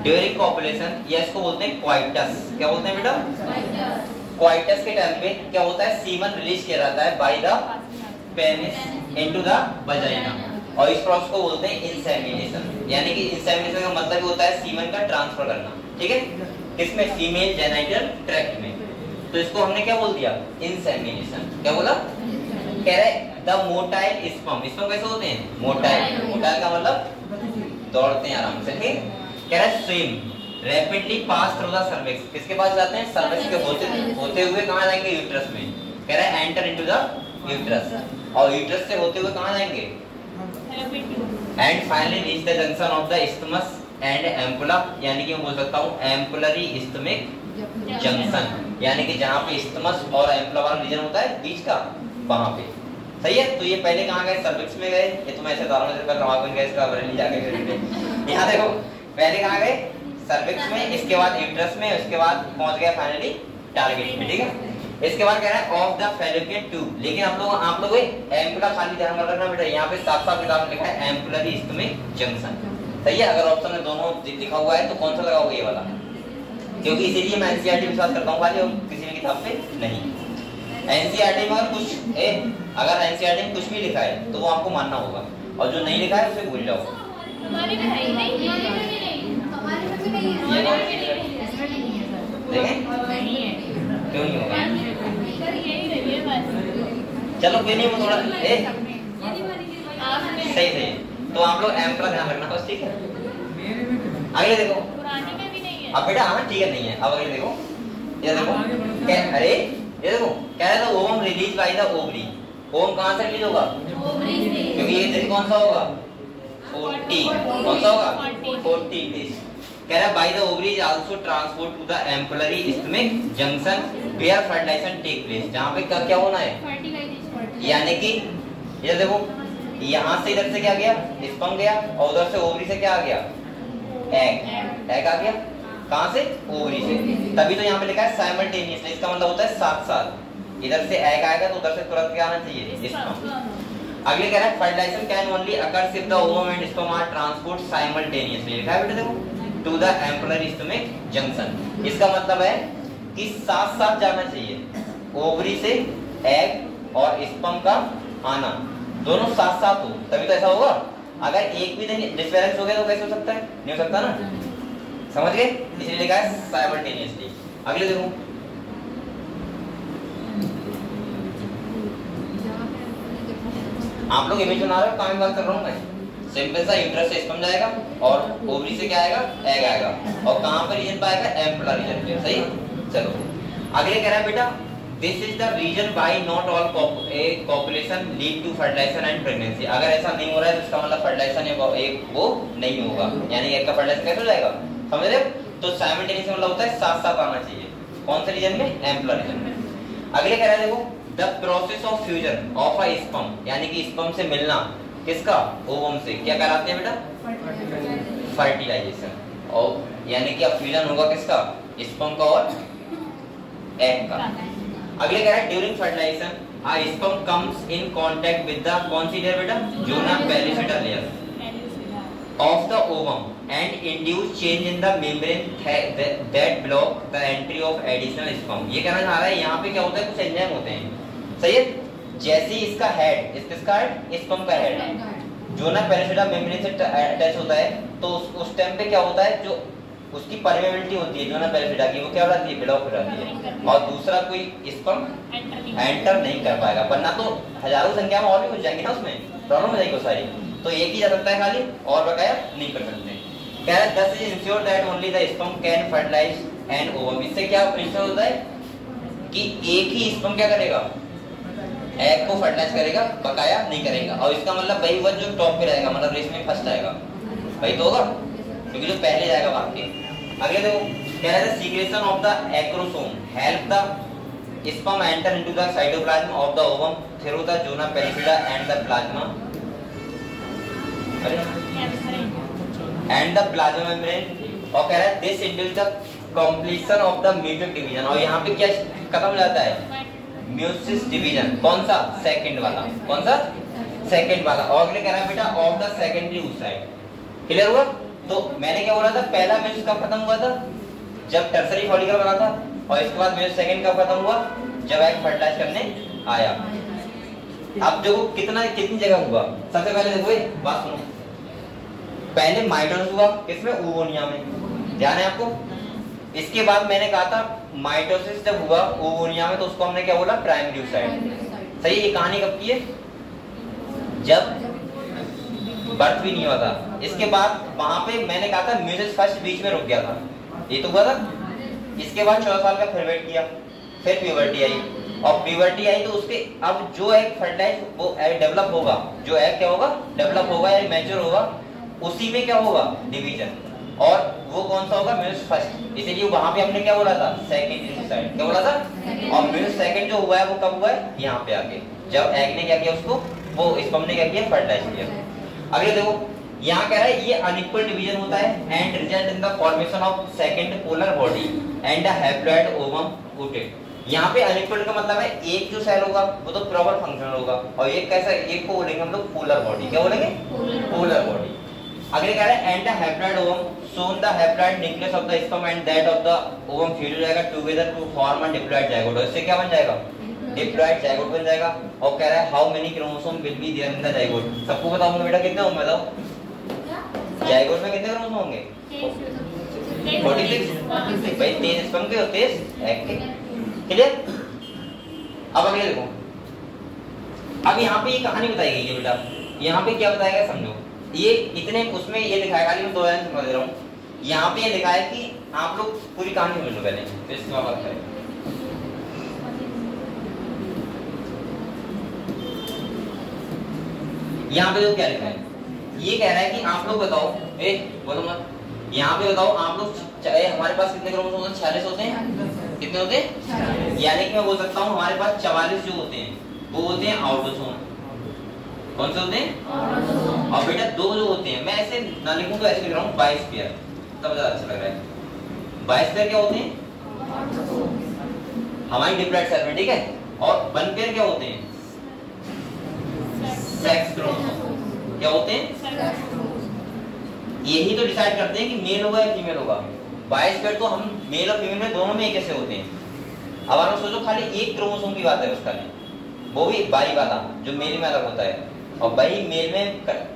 ड्यूरिंग पॉपुलेशन, या इसको बोलते हैं क्वाइटस। क्या बोलते हैं बेटा? क्वाइटस के टाइम पे क्या होता है? सीमन रिलीज किया जाता है by the penis into the vagina, और इस प्रोसेस को बोलते हैं इंसेमिनेशन। यानी कि इंसेमिनेशन का मतलब होता है सीमन का ट्रांसफर करना, ठीक है, किसमें? फीमेल जेनिटल ट्रैक्ट में। तो इसको हमने क्या बोल दिया? इंसेमिनेशन। क्या बोला? कह रहे द मोटाइल स्पर्म, स्पर्म कैसे होते हैं? मोटाइल। मोटाइल का मतलब दौड़ते हैं आराम से, ठीक। कह रहा है swim rapidly pass through the cervix, किसके पास जाते हैं? सर्विक्स के होते हुए कहां जाएंगे? यूट्रस में। कह रहा है एंटर इनटू द यूट्रस, और यूट्रस से होते हुए कहां जाएंगे? And finally reach the junction of the isthmus and ampulla, यानी कि मैं बोल सकता हूं एम्पुलरी इस्थमिक जंक्शन, यानी कि जहां पे इस्थमस और एम्पुला वाला रीजन होता है बीच का, वहां पे। सही है। तो ये पहले कहां गए? सर्विक्स में गए। ये तो मैं ऐसे दारों से कर रहा हूं, गए इसका बरेली जाके फिर यहां देखो पहले कहां गए? सर्विक्स में, इसके बाद यूट्रस में, उसके बाद पहुंच गए फाइनली टारगेट में, ठीक है। इसके बाद कह रहा है ऑफ द फैलोपियन ट्यूब, लेकिन आप लोग एम्पुला खाली ध्यान में रखना बेटा, यहाँ पे साफ-साफ किताब में लिखा है एम्पुलरी इस्थमिक जंक्शन। सही है। अगर ऑप्शन में दोनों लिखा हुआ है तो कौन सा लगाओगे? ये वाला, क्योंकि इसीलिए मैं एनसीईआरटी विश्वास करता हूं खाली, और किसी भी किताब पे नहीं। एनसीईआरटी में अगर अगर एनसीईआरटी में कुछ भी लिखा है तो वो आपको मानना होगा, और जो नहीं लिखा है उसे भूल जाओ। हमारे में है ही नहीं, हमारे में भी नहीं, हमारे में भी नहीं है, हमारे में भी नहीं है। देखें नहीं है, क्यों नहीं होगा? यही रही है बस। चलो कोई नहीं, वो थोड़ा आपने सही सही। तो आप लोग एम्पुला ध्यान रखना बस, ठीक है। आगे देखो, पुराने में भी नहीं है। अब बेटा हाँ ठीक है, नहीं है। अब अगले देखो, ये देखो अरे ये देखो कह रहा था ovum release by the ovary. Ovum कहां से रिलीज होगा? क्योंकि ये दिन कौन सा होगा? 40। कौन सा होगा? 40 डेज। कह रहा है by the ovary is also transport to the ampullary isthmic junction where fertilisation take place, जहां पे क्या होना है? यानी कि ये देखो यहां से इधर से क्या गया? स्पर्म गया, और उधर से ओवरी से क्या आ गया? एग आ गया। कहां से? ओवरी से। तभी तो यहाँ पे लिखा है साइमल्टेनियसली, इसका मतलब होता है साथ साथ। इधर से एग आएगा तो उधर से तुरंत क्या आना चाहिए? स्पर्म। अगले कह रहा है fertilisation can only occurs if the ovum and sperm are transport simultaneously. लिखा है बेटा देखो to the ampullary isthmic junction. इसका मतलब है कि साथ साथ जाना चाहिए, ओवरी से एग और स्पर्म का आना दोनों साथ साथ हो, तभी तो ऐसा होगा। अगर एक भी दिन डिसबैलेंस हो गया तो कैसे हो सकता है? नहीं हो सकता ना, समझ गए? इसलिए लिखा है साइमल्टेनियसली। अगले देखो आप लोग इमेज बना रहे हो, कहाँ की बात कर रहा हूँ मैं? सिंपल सा यूट्रस से स्पर्म जाएगा और ओवरी से क्या आएगा? एग आएगा। और कहाँ पर रीजन पाएगा? एम्पुलर रीजन पे। सही। चलो अगले कह रहा है बेटा this is the reason why not all copulation lead to fertilisation and pregnancy. अगर ऐसा नहीं हो रहा है तो इसका मतलब फर्टिलाइजेशन या एक वो नहीं होगा, यानी एक का फर्टिलाइजेशन कैसे हो जाएगा? समझ रहे? तो साइमल्टेनियस मतलब होता है साथ साथ आना चाहिए। कौन से रीजन में? एम्पुलर रीजन में। अगले कह रहा है देखो the process of fusion of a sperm, यानी कि स्पर्म से मिलना किसका? ओवम से, क्या कहलाते हैं बेटा? फर्टिलाइजेशन। और यानी कि अब फ्यूजन होगा किसका? स्पर्म का और एग का। अगले कह रहा है during fertilisation a sperm comes in contact with the कौन सी लेयर बेटा? Zona pellucida layer of the ovum and induce change in the membrane that block the entry of additional sperm। ये कहना चाह रहा है यहाँ पे क्या होता है? कुछ एंजाइम होते हैं। सही है। जैसे ही इसका हेड, इसका हेड, स्पर्म का हेड ज़ोना पैलिसेटा मेम्ब्रेन से अटैच होता है तो उस टाइम पे क्या होता है? जो उसकी परमेबिलिटी होती है ज़ोना पैलिसेटा की, वो क्या हो जाती है? ब्लॉक हो जाती है और दूसरा कोई स्पर्म एंटर नहीं कर पाएगा, वरना तो हजारों संख्या में और भी हो जाएंगे ना, उसमें प्रॉब्लम हो जाएगी सारी। तो एक ही जा सकता है खाली, और बकाया नहीं कर सकते। कह रहा है thus is ensured that only the sperm can fertilize an ovum। इससे क्या प्रिंसिपल होता है कि एक ही स्पर्म क्या करेगा? एग को फर्टिलाइज करेगा, बकाया नहीं करेगा। और इसका मतलब वही हुआ जो टॉप पे रहेगा, मतलब रेस में फर्स्ट आएगा, वही तो होगा, क्योंकि जो पहले जाएगा भाग के। अगले देखो कह रहा है secretion of the acrosome help the sperm enter into the cytoplasm of the ovum through the zona pellucida and the plasma and the plasma membrane. और कह रहा है this induce the completion of the meiosis division. और यहाँ पे क्या खत्म हो जाता है? Meiosis division. कौन सा? सेकंड वाला। कौन सा? सेकंड वाला। और अगले कह रहा है बेटा of the secondary oocyte। Clear हुआ? तो मैंने क्या बोला था? पहला म्यूसिस कब खत्म हुआ था? जब टर्सरी फॉलिकल बना था। और इसके बाद म्यूसिस सेकंड कब खत्म हुआ? जब एग फर्टिलाइज करने आया। अब देखो कितनी जगह हुआ। सबसे पहले देखो ये बात सुनो, पहले माइटोसिस हुआ किसमें? ओवोनिया में, ध्यान है आपको? इसके बाद मैंने कहा था माइटोसिस जब हुआ ओवोनिया में तो उसको हमने क्या बोला? Primary oocyte। सही। ये कहानी कब की है? जब बर्थ भी नहीं हुआ था। इसके बाद वहां पे मैंने कहा था म्यूसिस फर्स्ट बीच में रुक गया था, ये तो हुआ था। इसके बाद 14 साल का फिर वेट किया, फिर प्यूबर्टी आई, और प्यूबर्टी आई तो उसके अब जो एग फर्टिलाइज वो एग डेवलप होगा, जो एग क्या होगा? डेवलप होगा या मैच्योर होगा, उसी में क्या होगा? डिवीजन। और वो कौन सा होगा? Meiosis first. इसीलिए वहां पे हमने क्या बोला था? Secondary oocyte। क्या बोला था? और म्यूसिस सेकंड जो हुआ है वो कब हुआ है? यहाँ पे आके, जब एग ने क्या किया उसको, वो स्पर्म ने क्या किया? फर्टिलाइज किया। अगले देखो यहाँ कह रहा है ये अनइक्वल डिवीजन होता है and result in the formation of second polar body and a haploid ovum oocyte। यहाँ पे अनइक्वल का मतलब है एक जो सेल होगा वो तो प्रॉपर फंक्शनल होगा, और एक कैसा? एक को बोलेंगे हम लोग पोलर बॉडी। क्या बोलेंगे? Polar body. अगले कह रहा है and a haploid ovum soon the haploid nucleus of the sperm and that of the ovum fuse हो जाएगा together to form a diploid zygote. इससे क्या बन जाएगा? डिप्लॉइड जाइगोट बन जाएगा। और कह रहा है how many chromosome will be there in the zygote. सबको बताऊंगा बेटा कितने होंगे? बताओ जाइगोट में कितने क्रोमोसोम होंगे? 46। भाई 23 स्पर्म के और 23 एग के। क्लियर? अब अगले देखो, अब यहाँ पे ये कहानी बताई गई है बेटा। यहाँ पे क्या बताया गया समझो। ये इतने उसमें ये लिखाया, खाली मैं 2 लाइन समझा दे रहा हूँ। यहाँ पे ये लिखा है कि आप लोग पूरी कहानी समझ लो पहले, फिर इसके बाद बात करें। यहाँ पे जो क्या लिखा है, ये कह रहा है कि आप लोग बताओ, बोलो मत, यहाँ पे बताओ आप लोग हमारे पास कितने क्रोमोसोम होते हैं? 46 होते हैं। कितने होते हैं? यानी कि मैं बोल सकता हूँ हमारे पास 44 जो होते हैं वो होते हैं ऑटोसोम। कौन से होते हैं? और बेटा 2 जो होते हैं, मैं ऐसे ना लिखूं तो ऐसे लिख रहा हूँ 22 पेयर, तब ज्यादा अच्छा लग रहा है। 22 पेयर क्या होते हैं? हमारी डिप्लॉइड सेल में, ठीक है। और 1 पेयर क्या होते हैं? Sex chromosome. क्या होते हैं? यही तो डिसाइड करते हैं कि मेल होगा या फीमेल होगा। 22 पेयर तो हम मेल और फीमेल में दोनों में कैसे होते हैं। अब आप सोचो खाली एक क्रोमोसोम की बात है उसका, वो भी बाई वाला जो मेल में अलग होता है, और वही मेल में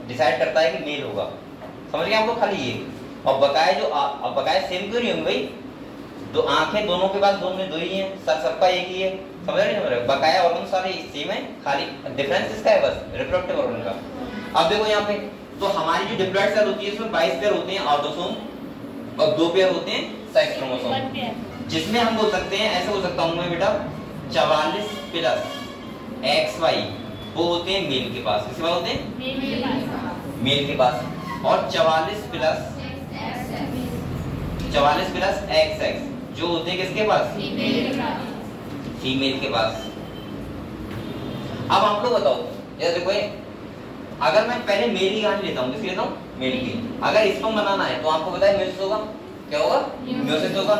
डिसाइड करता है कि मेल होगा। समझ गए आप लोग? खाली ये। और बकाया जो बकाया सेम क्यों नहीं होंगे भाई? तो आंखें दोनों के पास दोनों में दो ही हैं, सर सबका एक ही है, समझ रहे हैं? बकाया ऑर्गन सारे सेम है, खाली डिफरेंस इसका है बस रिप्रोडक्टिव ऑर्गन का। अब देखो यहाँ पे, तो हमारी जो डिप्लॉइड सेल होती है इसमें 22 पेयर होते हैं ऑटोसोम और 2 पेयर होते हैं सेक्स क्रोमोसोम, जिसमें हम बोल सकते हैं, ऐसे बोल सकता हूं मैं बेटा 44 प्लस XY वो होते हैं मेल के पास। किसके पास होते हैं? मेल के पास। और 44 प्लस XX जो होते हैं किसके पास? फीमेल के पास। अब आप लोग बताओ, ये देखो अगर मैं पहले मेल की कहानी लेता हूँ, किसकी लेता हूँ? मेल की। अगर स्पर्म बनाना है तो आपको पता है म्यूसिस होगा, क्या होगा? म्यूसिस होगा।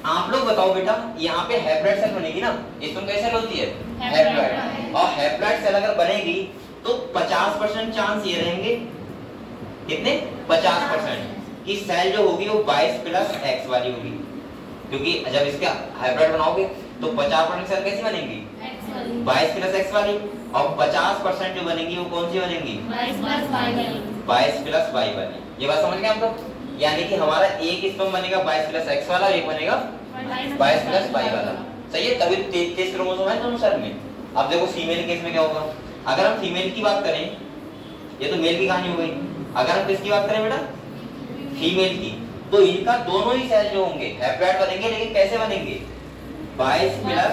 आप लोग बताओ बेटा, यहाँ पे हैप्लॉइड सेल बनेगी ना, स्पर्म कैसी सेल होती है? हैप्लॉइड। और हैप्लॉइड सेल अगर बनेगी तो 50% चांस ये रहेंगे, कितने? 50% कि सेल जो होगी वो 22 प्लस X वाली होगी, क्योंकि जब इसके हाइब्रिड बनाओगे तो 50% सेल कैसी बनेंगी? 22 प्लस X वाली। और 50% जो बनेंगी वो कौन सी बनेंगी? 22 प्लस Y वाली। ये बात समझ गए आप लोग? यानी कि हमारा एक स्पर्म बनेगा 22 प्लस X वाला और एक बनेगा 22 प्लस Y वाला। सही है? तभी 33 क्रोमोसोम है दोनों सेल में। अब देखो फीमेल केस में क्या होगा। अगर हम फीमेल की बात करें, ये तो मेल की कहानी हो गई, अगर हम किसकी बात करें बेटा? फीमेल की, तो इनका दोनों ही सेल जो होंगे हैप्लॉइड बनेंगे, लेकिन कैसे बनेंगे? 22 प्लस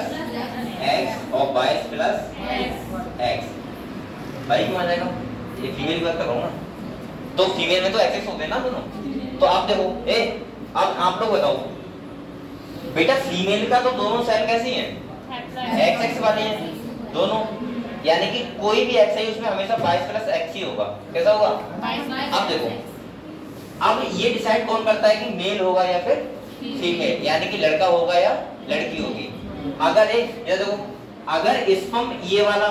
X और 22 प्लस X। भाई क्यों आ जाएगा? ये फीमेल की बात कर रहा हूँ ना, तो फीमेल में तो XX होते हैं ना दोनों। तो आप देखो, अब आप लोग बताओ बेटा, फीमेल का तो दोनों सेल कैसी हैं? XX वाले हैं दोनों, यानी कि कोई भी X है उसमें हमेशा 22 प्लस X ही होगा। कैसा होगा? अब देखो, अब ये डिसाइड कौन करता है कि मेल होगा या फिर फीमेल, यानी कि लड़का होगा या लड़की होगी। अगर ये देखो, अगर स्पर्म ये वाला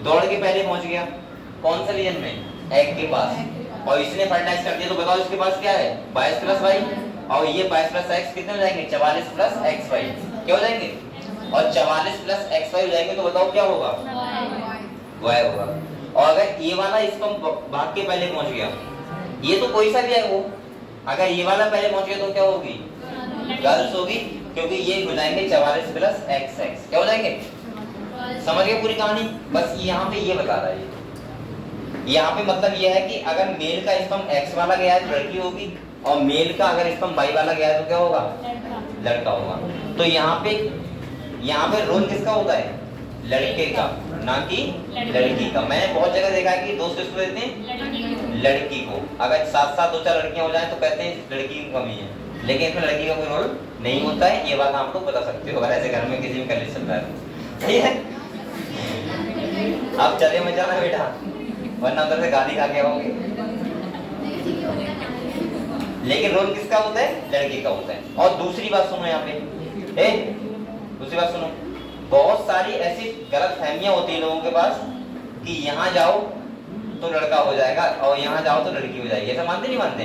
दौड़ के पहले पहुंच गया कौन सा रीजन में? एग के पास, और इसने फर्टिलाइज कर दिया, तो बताओ इसके पास क्या है? 22 प्लस Y, और ये 22 प्लस X कितने हो जाएंगे? 44 प्लस XY। क्या हो जाएंगे? और 44 प्लस XY हो जाएंगे, तो बताओ क्या होगा? Y होगा। और अगर ये वाला स्पर्म भाग के पहले पहुंच गया, ये तो कोई सा भी है वो, अगर ये वाला पहले पहुंच गया तो क्या होगी? गर्ल्स होगी, क्योंकि ये हो जाएंगे 44 प्लस XX। क्या हो जाएंगे? समझ गए पूरी कहानी? बस यहाँ पे ये बता रहा है, यहाँ पे मतलब ये है कि अगर मेल का स्पर्म X वाला गया है तो लड़की होगी, और मेल का अगर स्पर्म Y वाला गया है तो क्या होगा? लड़का होगा। तो यहाँ पे रोल किसका होता है? लड़के का, ना कि लड़की का। मैंने बहुत जगह देखा है कि दोस्त किसको देते हैं? लड़की को। अगर साथ साथ 2-4 लड़कियां हो जाए तो कहते हैं लड़की की कमी है, लेकिन इसमें लड़की का कोई रोल नहीं होता है। ये बात आप लोग बता सकते हो अगर ऐसे घर में किसी में कलेश चल रहा है। सही है? आप चले मत जाना बेटा, वरना उधर से गाली खा के आओगे। लेकिन रोल किसका होता है? लड़के का होता है। और दूसरी बात सुनो यहाँ पे, दूसरी बात सुनो, बहुत सारी ऐसी गलत फहमियां होती है लोगों के पास कि यहाँ जाओ तो लड़का हो जाएगा और यहाँ जाओ तो लड़की हो जाएगी। ऐसा मानते नहीं मानते?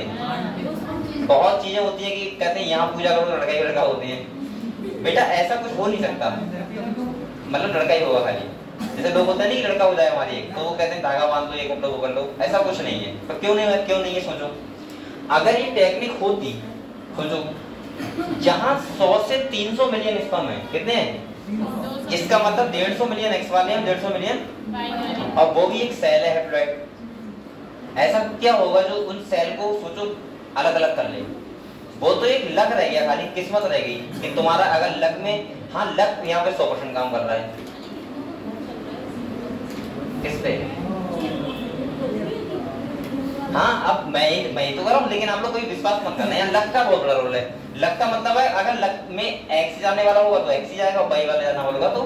बहुत चीजें होती है कि कहते हैं यहाँ पूजा करो तो लड़का ही लड़का होते हैं। बेटा ऐसा कुछ हो नहीं सकता, मतलब लड़का ही होगा खाली। जैसे लोग होते हैं नहीं कि लड़का हो जाए हमारी एक, तो वो कहते हैं धागा बांध लो, एक कपड़ा वो कर लो। ऐसा कुछ नहीं है। तो क्यों नहीं है? सोचो, अगर ये टेक्निक होती, सोचो जहाँ 100 से 300 मिलियन स्पर्म है, कितने हैं? इसका मतलब 150 मिलियन X वाले हैं, 150 मिलियन, और वो भी एक सेल है हैप्लॉइड। ऐसा क्या होगा जो उन सेल को सोचो अलग अलग कर ले? वो तो एक लक रह गया, खाली किस्मत रह गई कि तुम्हारा अगर लक में, हाँ लक यहाँ पे 100% काम कर रहा है। किस पे? हाँ, अब मैं तो कर रहा हूँ, लेकिन आप लोग कोई विश्वास मत करना, यहाँ लक का बहुत बड़ा रोल है। लक का मतलब है अगर लक में X जाने वाला होगा तो X ही जाएगा, और Y वाले जाना होगा तो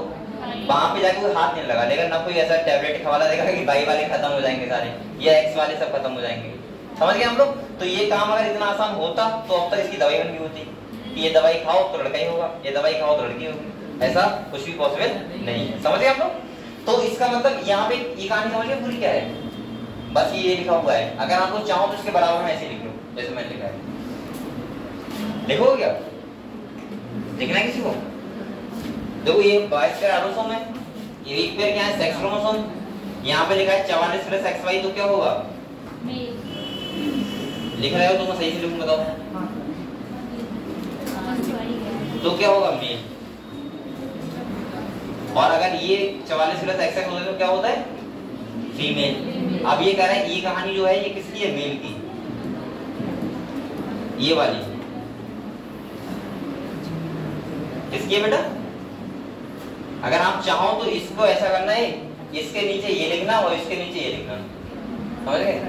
वहां पे जाके कोई हाथ नहीं लगा लेगा, ना कोई ऐसा टैबलेट खवाला देगा कि Y वाले खत्म हो जाएंगे सारे, या X वाले सब खत्म हो जाएंगे। समझ गए हम लोग? तो ये काम अगर इतना आसान होता तो अब तक इसकी दवाई बन गई होती कि ये दवाई खाओ तो लड़का ही होगा, ये दवाई खाओ तो लड़की होगी। ऐसा कुछ भी पॉसिबल नहीं है। समझ गए आप लोग? तो इसका मतलब यहाँ पे ये कहानी समझ गए पूरी क्या है? बस ये लिखा हुआ है। अगर आप लोग चाहो तो इसके बराबर में ऐसे लिख लो जैसे मैंने लिखा है। लिखोगे क्या? लिखना है किसी को? देखो ये 22 पेयर ऑटोसोम है, ये एक पेयर क्या है? Sex chromosome. यहाँ पे लिखा है 44 प्लस XY, तो क्या होगा? लिख रहे हो? तुम सही से लिखूं बताओ। तो क्या होगा मेल। और अगर ये 44 प्लस XX होता है तो क्या होता है फीमेल। अब ये कह रहे हैं ये कहानी जो है ये किसकी है, मेल की, ये वाली किसकी है बेटा। अगर आप चाहो तो इसको ऐसा करना है, इसके नीचे ये लिखना और इसके नीचे ये लिखना, समझ गए।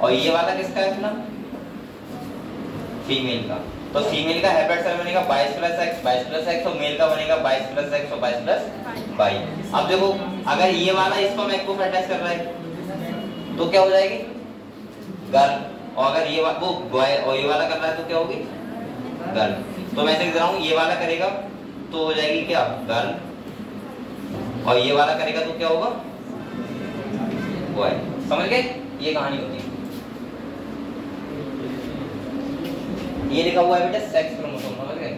और ये वाला किसका है अपना, फीमेल का। तो फीमेल का हैबिट सेल बनेगा 22 प्लस एक्स और मेल का बनेगा 22 प्लस एक्स और 22 प्लस वाई। अब देखो अगर ये वाला इसको मैं को फर्टाइज कर रहा है तो क्या हो जाएगी गर्ल, और अगर ये वो बॉय और ये वाला कर रहा है तो क्या होगी गर्ल। तो मैं ऐसे लिख रहा हूँ, ये वाला करेगा तो हो जाएगी क्या गर्ल, और ये वाला करेगा तो क्या होगा बॉय। समझ गए, ये कहानी होती है। ये लिखा हुआ है बेटा सेक्स क्रोमोसोम, समझ गए।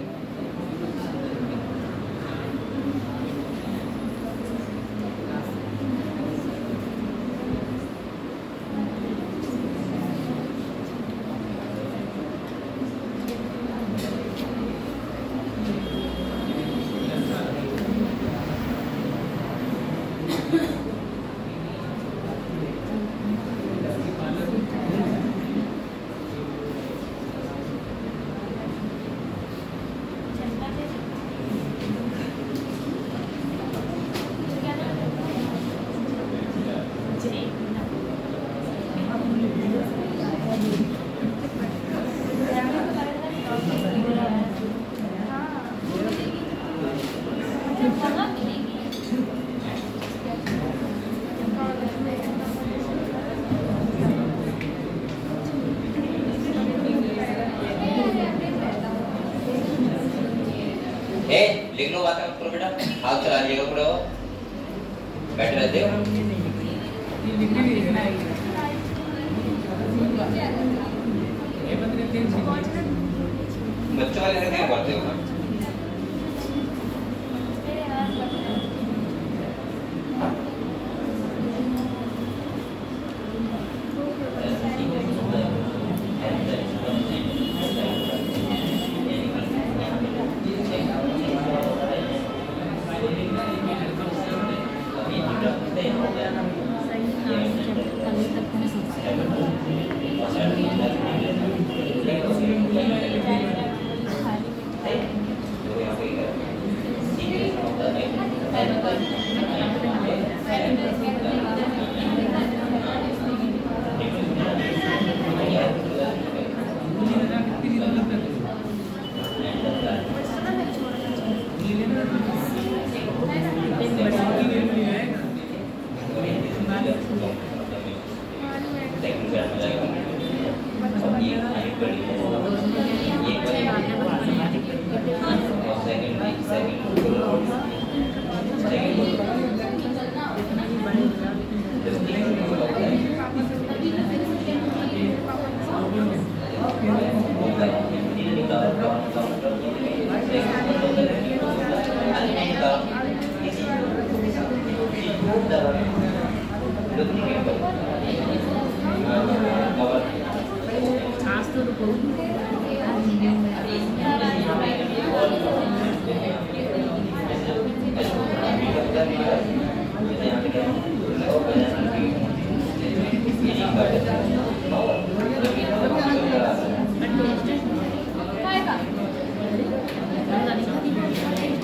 लिख लो बातें मत करो बेटा, हाथ चला लीजिएगा पूरा, बैठे रहते हो। बच्चों वाले क्या करते हो ना,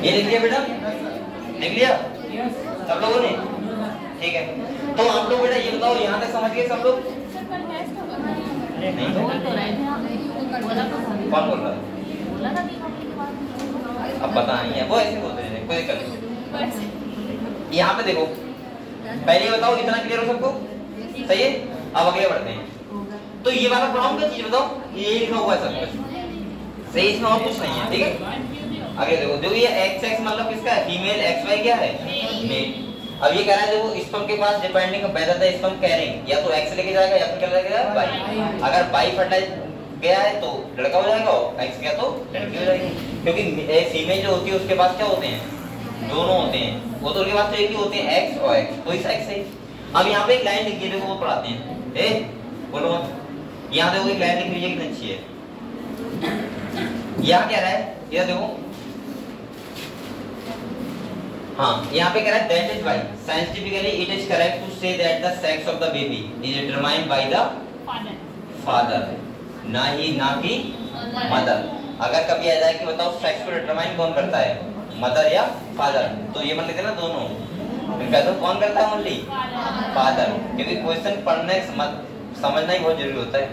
ये लिख लिया बेटा, लिख लिया सब लोगों ने, ठीक है। तो आप लोग बेटा ये बताओ यहाँ तक समझ गए सब लोग? नहीं कौन बोल रहा है? अब पता नहीं है, वो ऐसे बोलते हैं, कोई दिक्कत नहीं। यहाँ पे देखो, पहले ये बताओ इतना क्लियर हो सबको, सही है। अब अगले बढ़ते हैं। तो ये वाला प्रोनाउन क्या चीज बताओ, ये लिखा हुआ है सब कुछ सही, इसमें और कुछ नहीं है, ठीक है। आगे देखो, जो ये एक्स एक्स मतलब किसका है, फीमेल, एक्स वाई क्या है मेल। अब ये कह रहा है देखो स्पर्म के पास depending whether the sperm carrying, या तो एक्स लेके जाएगा या फिर क्या लेके जाएगा वाई। अगर वाई फर्टाइज गया है तो लड़का हो जाएगा और एक्स गया तो लड़की हो जाएगी, क्योंकि फीमेल जो होती है उसके पास क्या होते हैं, दोनों होते हैं। वो तो उनके पास तो एक ही होते हैं, एक्स और एक्स, तो इस एक्स से। अब यहाँ पे एक लाइन लिखी है, देखो वो पढ़ाते हैं, ए बोलो मत। यहाँ देखो एक लाइन लिखी हुई है, कितनी अच्छी है। यहाँ क्या रहा है, ये देखो हाँ यहाँ पे कह रहा है that is why scientifically it is correct to say that the sex of the baby is determined by the father, ना कि मदर। अगर कभी आ जाए कि बताओ सेक्स को डिटरमाइन कौन करता है, मदर या फादर, तो ये मान लेते ना दोनों, तो कौन करता है, ओनली फादर। क्योंकि क्वेश्चन पढ़ने समझना ही बहुत जरूरी होता है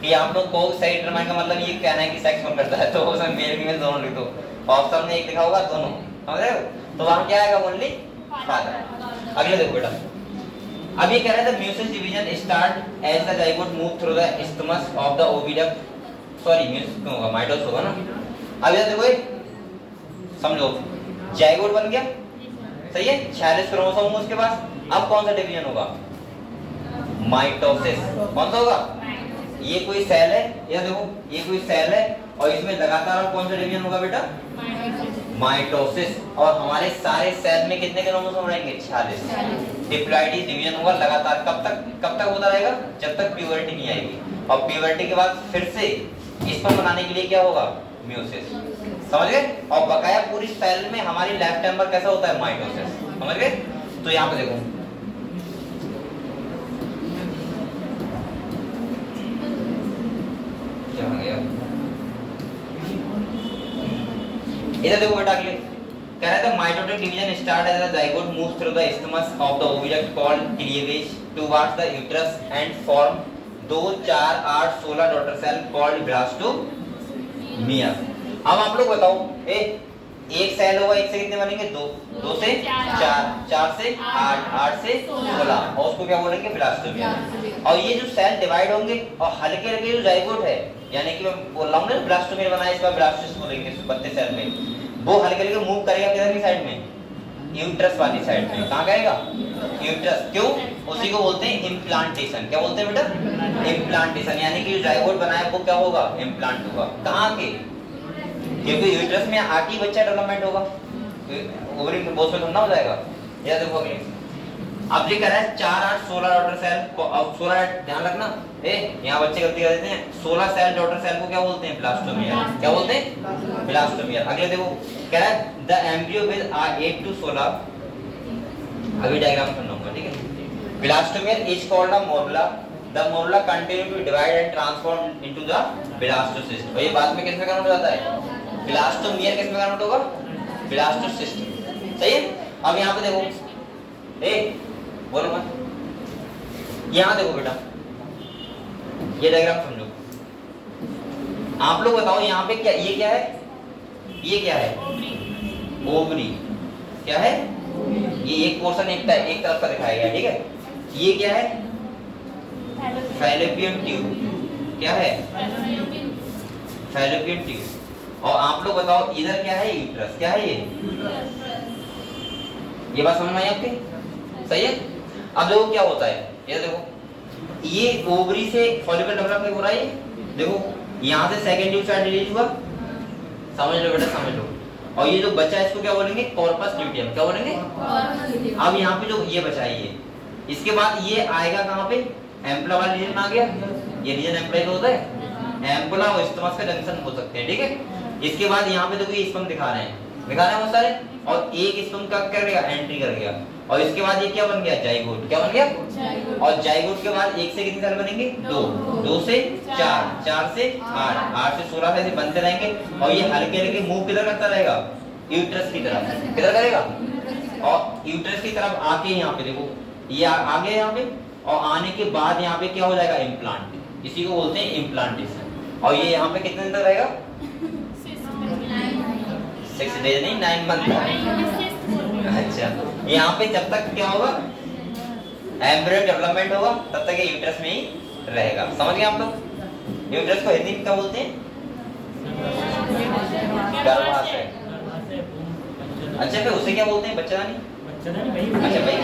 कि आप लोग को सही डिटरमाइन का मतलब ये कहना है कि सेक्स कौन करता है, तो उसमें मेल फीमेल दोनों लिख दो, ऑप्शन में एक लिखा होगा दोनों, समझ रहे हो, तो वहां क्या आएगा, ओनली फादर। अगले देखो बेटा, अब ये कह रहा है the meiosis division start as the zygote move through the isthmus of the oviduct, sorry meiosis क्यों होगा, माइटोस होगा ना। अब ये देखो समझो, जाइगोट बन गया, सही है, 46 क्रोमोसोम उसके पास। अब कौन सा डिवीजन होगा, माइटोसिस। कौन सा होगा, ये कोई सेल है, ये देखो ये कोई सेल है और इसमें लगातार कौन सा डिवीजन होगा बेटा, माइटोसिस। और हमारे सारे सेल में कितने क्रोमोसोम रहेंगे, 46। डिप्लॉइडी डिवीजन होगा लगातार, कब तक होता रहेगा, जब तक प्यूबर्टी नहीं आएगी। और प्यूबर्टी के बाद फिर से स्पर्म बनाने के लिए क्या होगा, म्यूसिस, समझ गए। और बकाया पूरी सेल में हमारी लाइफ टाइम पर कैसा होता है, माइटोसिस, समझ गए। तो यहाँ पे देखो क्या हो गया, इधर देखो बेटा, अगले कह रहा था mitotic division start as the zygote moves through the isthmus of the oviduct called cleavage towards the uterus and form 2, 4, 8, 16 daughter cell called blastomere. अब आप लोग बताओ, एक सेल होगा, एक से कितने बनेंगे, 2 से 4, 4 से 8, 8 से 16, और उसको क्या बोलेंगे, ब्लास्टोमियर। और ये जो सेल डिवाइड होंगे और हल्के हल्के जो जाइगोट है, यानी कि मैं बोल रहा हूँ ना ब्लास्टोमियर बनाया, इसका ब्लास्टोसिस बोलेंगे पत्ते सेल में, वो हल्के हल्के मूव करेगा किधर की साइड में, यूट्रस वाली साइड में। कहाँ करेगा, यूट्रस। क्यों, उसी को बोलते हैं इम्प्लांटेशन। क्या बोलते हैं बेटा, इम्प्लांटेशन, यानी कि जो जाइगोट बनाया वो क्या होगा, इम्प्लांट होगा। कहाँ के, क्योंकि यूट्रस में आके बच्चा डेवलपमेंट होगा, ओवरी में बोस में थोड़ा हो जाएगा। या देखो अगले, अब ये कह रहा है 4, 8, 16 डॉटर सेल, अब 16 ध्यान रखना, यहाँ बच्चे गलती कर देते हैं, 16 सेल डॉटर सेल को क्या बोलते हैं, ब्लास्टोमियर। क्या बोलते हैं, ब्लास्टोमियर। अगले देखो, कह रहा है द एम्ब्रियो विद 8 to 16, अभी डायग्राम सुनूंगा, ठीक है। Blastomere is called a morula, the morula continue to divide and transform into the blastocyst. और ये बाद में किस में कन्वर्ट हो जाता है, ब्लास्टोमियर किस में कन्वर्ट होगा, ब्लास्टोसिस्ट, सही है। अब यहाँ पे देखो, बोलो मत, यहाँ देखो बेटा, ये डायग्राम समझो। आप लोग बताओ यहाँ पे क्या, ये क्या है, ये क्या है, ओवरी। क्या है, ये एक पोर्शन एक तरफ का दिखाया गया, ठीक है। ये क्या है, फैलोपियन ट्यूब। क्या है, फैलोपियन ट्यूब। और आप लोग बताओ इधर क्या है, यूट्रस। क्या है ये बात समझ में आई आपकी, सही है। अब देखो क्या होता है, ये देखो, ये ओवरी से फॉलिकल डेवलप हो रहा है, देखो यहाँ से सेकंड ट्यूब साइड रिलीज हुआ, समझ लो बेटा, समझ लो। और ये जो बचा है इसको क्या बोलेंगे, कॉर्पस ल्यूटियम। क्या बोलेंगे, अब यहाँ पे जो ये बचा है, इसके बाद ये आएगा कहाँ पे, एम्पुला वाला रीजन आ गया। ये रीजन एम्पुला होता है, एम्पुला और स्टमस का जंक्शन हो सकते हैं, ठीक है। इसके बाद यहाँ पे देखो ये स्पर्म दिखा रहे हैं बहुत सारे, और एक स्पर्म का कर गया, एंट्री कर गया। और इसके बाद ये क्या बन गया, जाइगोट। क्या बन गया, और जाइगोट के बाद एक से कितने सेल बनेंगे, 2 से 4, 4 से 8, 8 से 16 से बनते रहेंगे। और ये हल्के हल्के मूव किधर करता रहेगा, यूट्रस की तरफ। किधर करेगा, और यूट्रस की तरफ आके यहाँ पे देखो, ये आ गया यहाँ पे, और आने के बाद यहाँ पे क्या हो जाएगा, इम्प्लांट। इसी को बोलते हैं इम्प्लांटेशन। और ये यहाँ पे कितने दिन तक रहेगा, 6 डेज नहीं, 9 मंथ। अच्छा, यहाँ पे जब तक क्या होगा, एम्ब्रियो डेवलपमेंट होगा, तब तक ये यूट्रस में ही रहेगा। समझ गए आप लोग। यूट्रस को हिंदी में क्या बोलते हैं, गर्भाशय। अच्छा, फिर उसे क्या बोलते हैं, बच्चादानी। अच्छा भाई,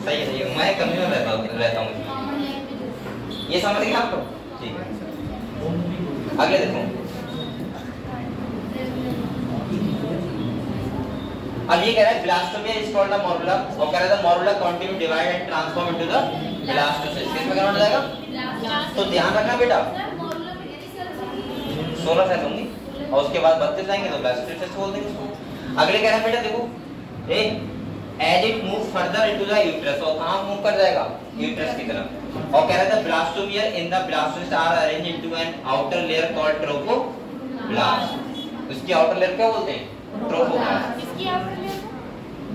सही है, मैं कमजोर रहता हूँ, ये समझ गए आप लोग, ठीक है। अगले देखो, अब ये कह रहा है blastomere is called the morula, और कह रहा है morula continue divide and transform into the blastocyst. किसमें कन्वर्ट हो जाएगा, तो ध्यान रखना बेटा, 16 सेल होंगी और उसके बाद 32 आएंगे तो ब्लास्टोसिस्ट बोल देंगे उसको। अगले कह रहे हैं बेटा देखो, as it move further into the uterus, और कहां मूव कर जाएगा, यूट्रस की तरफ। और कह रहा था blastomere in the blastocyst are arranged into an outer layer called trophoblast. उसकी आउटर लेयर क्या बोलते हैं, ट्रोफोब्लास्ट। इसकी आउटर लेयर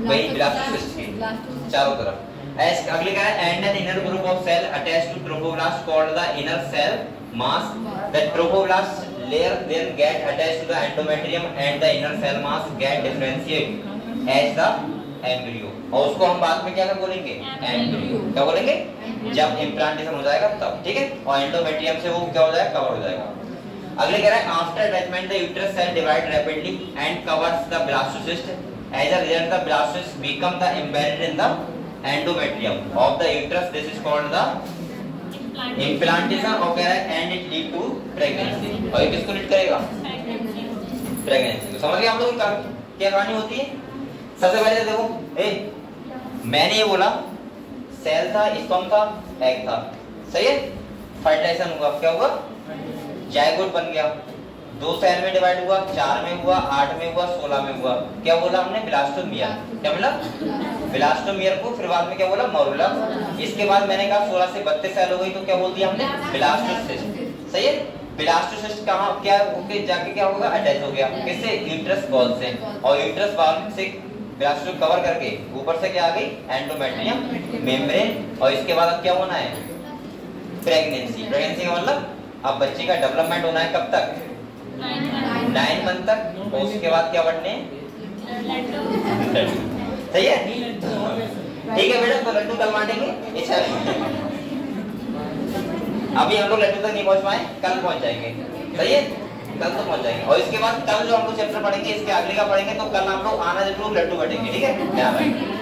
वही ब्लास्टोसिस्ट की चारों तरफ। एस अगले कह रहा है and an inner group of cell attached to trophoblast called the inner cell mass, the trophoblast layer then get attached to the endometrium and the inner cell mass get differentiate as the embryo। और उसको हम बाद में क्या बोलेंगे, एम्ब्रियो। क्या बोलेंगे, जब इम्प्लांटेशन हो जाएगा तब, ठीक है। और एंडोमेट्रियम से वो क्या हो जाएगा, कवर हो जाएगा। अगले कह रहा है after attachment the uterus cell divide rapidly and covers the blastocyst, as a result the blastocyst become the embedded in the endometrium of the uterus, this is called the implantation. और कह रहा है and it lead to pregnancy. और ये किसको लीड करेगा, प्रेगनेंसी को। समझ गए आप लोग क्या कहानी होती है। सबसे पहले देखो, मैंने ये बोला सेल था, स्पर्म था, एग था, सही है। फर्टिलाइजेशन हुआ, क्या हुआ, जायगोट बन गया, 2 सेल में डिवाइड हुआ, 4 में हुआ, 8 में हुआ, 16 में हुआ। क्या बोला हमने, ब्लास्टोमियर। क्या बोला, ब्लास्टोमियर को। फिर बाद में क्या बोला, मोरुला। इसके बाद मैंने कहा 16 से 32 सेल हो गई, तो क्या बोल दिया हमने, ब्लास्टोसिस्ट। सही है। ब्लास्टोसिस्ट कहाँ क्या होके जाके क्या होगा, अटैच हो गया किससे, यूट्रस वॉल से। और यूट्रस वॉल से ब्लास्टोसिस्ट कवर करके ऊपर से क्या आ गई, एंडोमेट्रियम मेम्ब्रेन। और इसके बाद अब क्या होना है, प्रेगनेंसी। प्रेगनेंसी का मतलब अब बच्चे का डेवलपमेंट होना है कब तक, 9 मंथ तक। और उसके बाद क्या बढ़ने, सही है, ठीक है बेटा। तो लड्डू कल बांटेंगे, अभी हम लोग लड्डू तक नहीं पहुंच पाए, कल पहुंच जाएंगे, सही है, कल तो पहुंच जाएंगे। और इसके बाद कल जो हम लोग चैप्टर पढ़ेंगे, इसके अगले का पढ़ेंगे, तो कल हम लोग आना जरूर, लड्डू बांटेंगे, ठीक है, ध्यान रखिए।